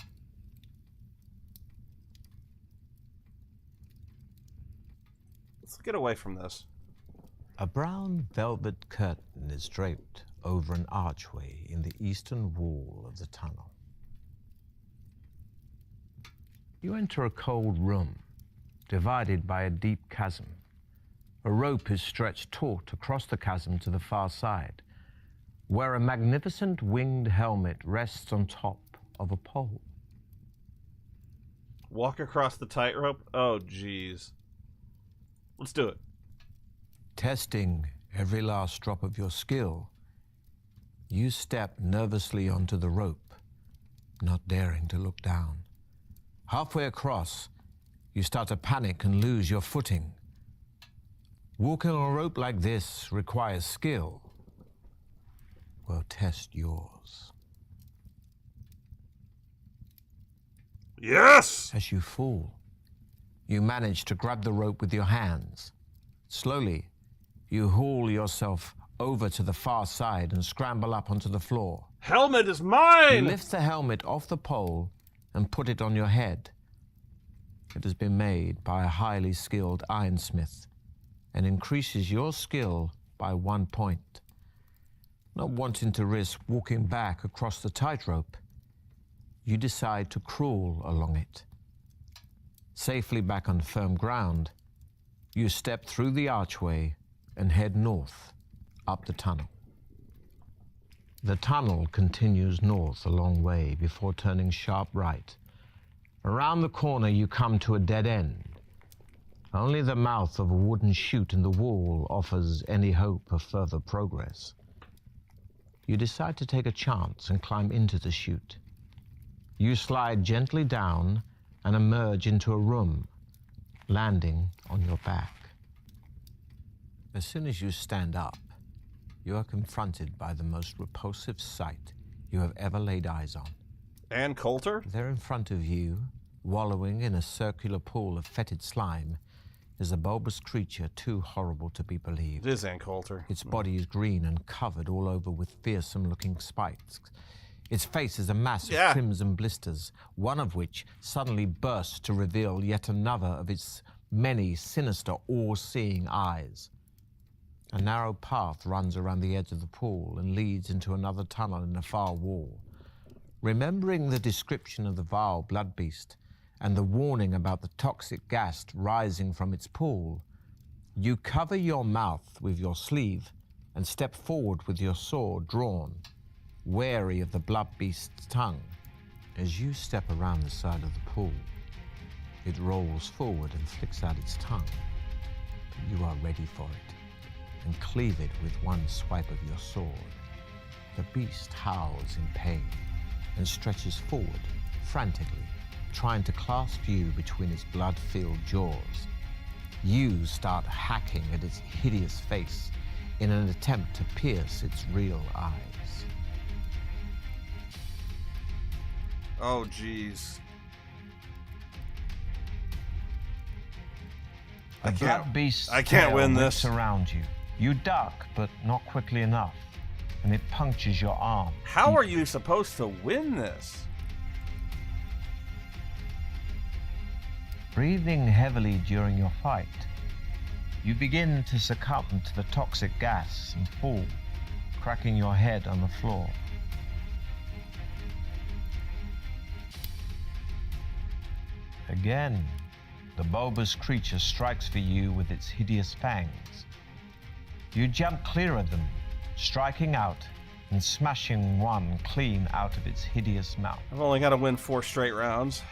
[SPEAKER 1] Let's get away from this.
[SPEAKER 3] A brown velvet curtain is draped over an archway in the eastern wall of the tunnel. You enter a cold room, divided by a deep chasm. A rope is stretched taut across the chasm to the far side, where a magnificent winged helmet rests on top of a pole.
[SPEAKER 1] Walk across the tightrope? Oh, jeez. Let's do it.
[SPEAKER 3] Testing every last drop of your skill, you step nervously onto the rope, not daring to look down. Halfway across, you start to panic and lose your footing. Walking on a rope like this requires skill. Well, test yours.
[SPEAKER 1] Yes!
[SPEAKER 3] As you fall, you manage to grab the rope with your hands. Slowly, you haul yourself over to the far side and scramble up onto the floor.
[SPEAKER 1] Helmet is mine!
[SPEAKER 3] You lift the helmet off the pole and put it on your head. It has been made by a highly skilled ironsmith and increases your skill by 1 point. Not wanting to risk walking back across the tightrope, you decide to crawl along it. Safely back on firm ground, you step through the archway and head north, up the tunnel. The tunnel continues north a long way before turning sharp right. Around the corner, you come to a dead end. Only the mouth of a wooden chute in the wall offers any hope of further progress. You decide to take a chance and climb into the chute. You slide gently down and emerge into a room, landing on your back. As soon as you stand up, you are confronted by the most repulsive sight you have ever laid eyes on.
[SPEAKER 1] Ann Coulter?
[SPEAKER 3] There in front of you, wallowing in a circular pool of fetid slime, is a bulbous creature too horrible to be believed.
[SPEAKER 1] It is Ann Coulter.
[SPEAKER 3] Its body is green and covered all over with fearsome-looking spikes. Its face is a mass of crimson blisters, one of which suddenly bursts to reveal yet another of its many sinister, all-seeing eyes. A narrow path runs around the edge of the pool and leads into another tunnel in the far wall. Remembering the description of the vile blood beast and the warning about the toxic gas rising from its pool, you cover your mouth with your sleeve and step forward with your sword drawn, wary of the blood beast's tongue. As you step around the side of the pool, it rolls forward and flicks out its tongue. But you are ready for it and cleave it with one swipe of your sword. The beast howls in pain and stretches forward frantically, trying to clasp you between its blood-filled jaws. You start hacking at its hideous face in an attempt to pierce its real eyes.
[SPEAKER 1] Oh, jeez.
[SPEAKER 3] The black beast's
[SPEAKER 1] I can't
[SPEAKER 3] tail
[SPEAKER 1] win
[SPEAKER 3] whips
[SPEAKER 1] this.
[SPEAKER 3] around you. You duck, but not quickly enough, and it punctures your arm.
[SPEAKER 1] How are you supposed to win this?
[SPEAKER 3] Breathing heavily during your fight, you begin to succumb to the toxic gas and fall, cracking your head on the floor. Again, the bulbous creature strikes for you with its hideous fangs. You jump clear of them, striking out and smashing one clean out of its hideous mouth.
[SPEAKER 1] I've only got to win 4 straight rounds.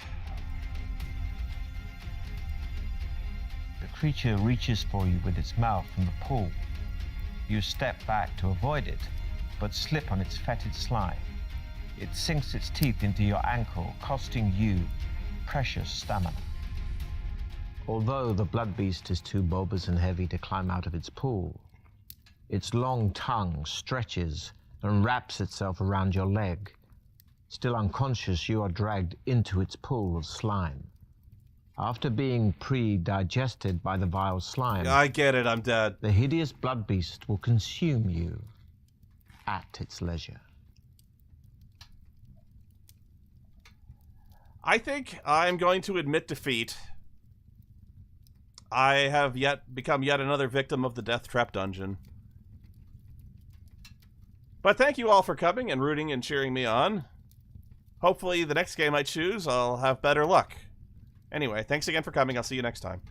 [SPEAKER 3] The creature reaches for you with its mouth from the pool. You step back to avoid it, but slip on its fetid slime. It sinks its teeth into your ankle, costing you precious stamina. Although the blood beast is too bulbous and heavy to climb out of its pool, its long tongue stretches and wraps itself around your leg. Still unconscious, you are dragged into its pool of slime. After being pre-digested by the vile slime,
[SPEAKER 1] I get it, I'm dead.
[SPEAKER 3] the hideous blood beast will consume you at its leisure.
[SPEAKER 1] I think I'm going to admit defeat. I have become yet another victim of the Deathtrap dungeon. But thank you all for coming and rooting and cheering me on. Hopefully the next game I choose, I'll have better luck. Anyway, thanks again for coming. I'll see you next time.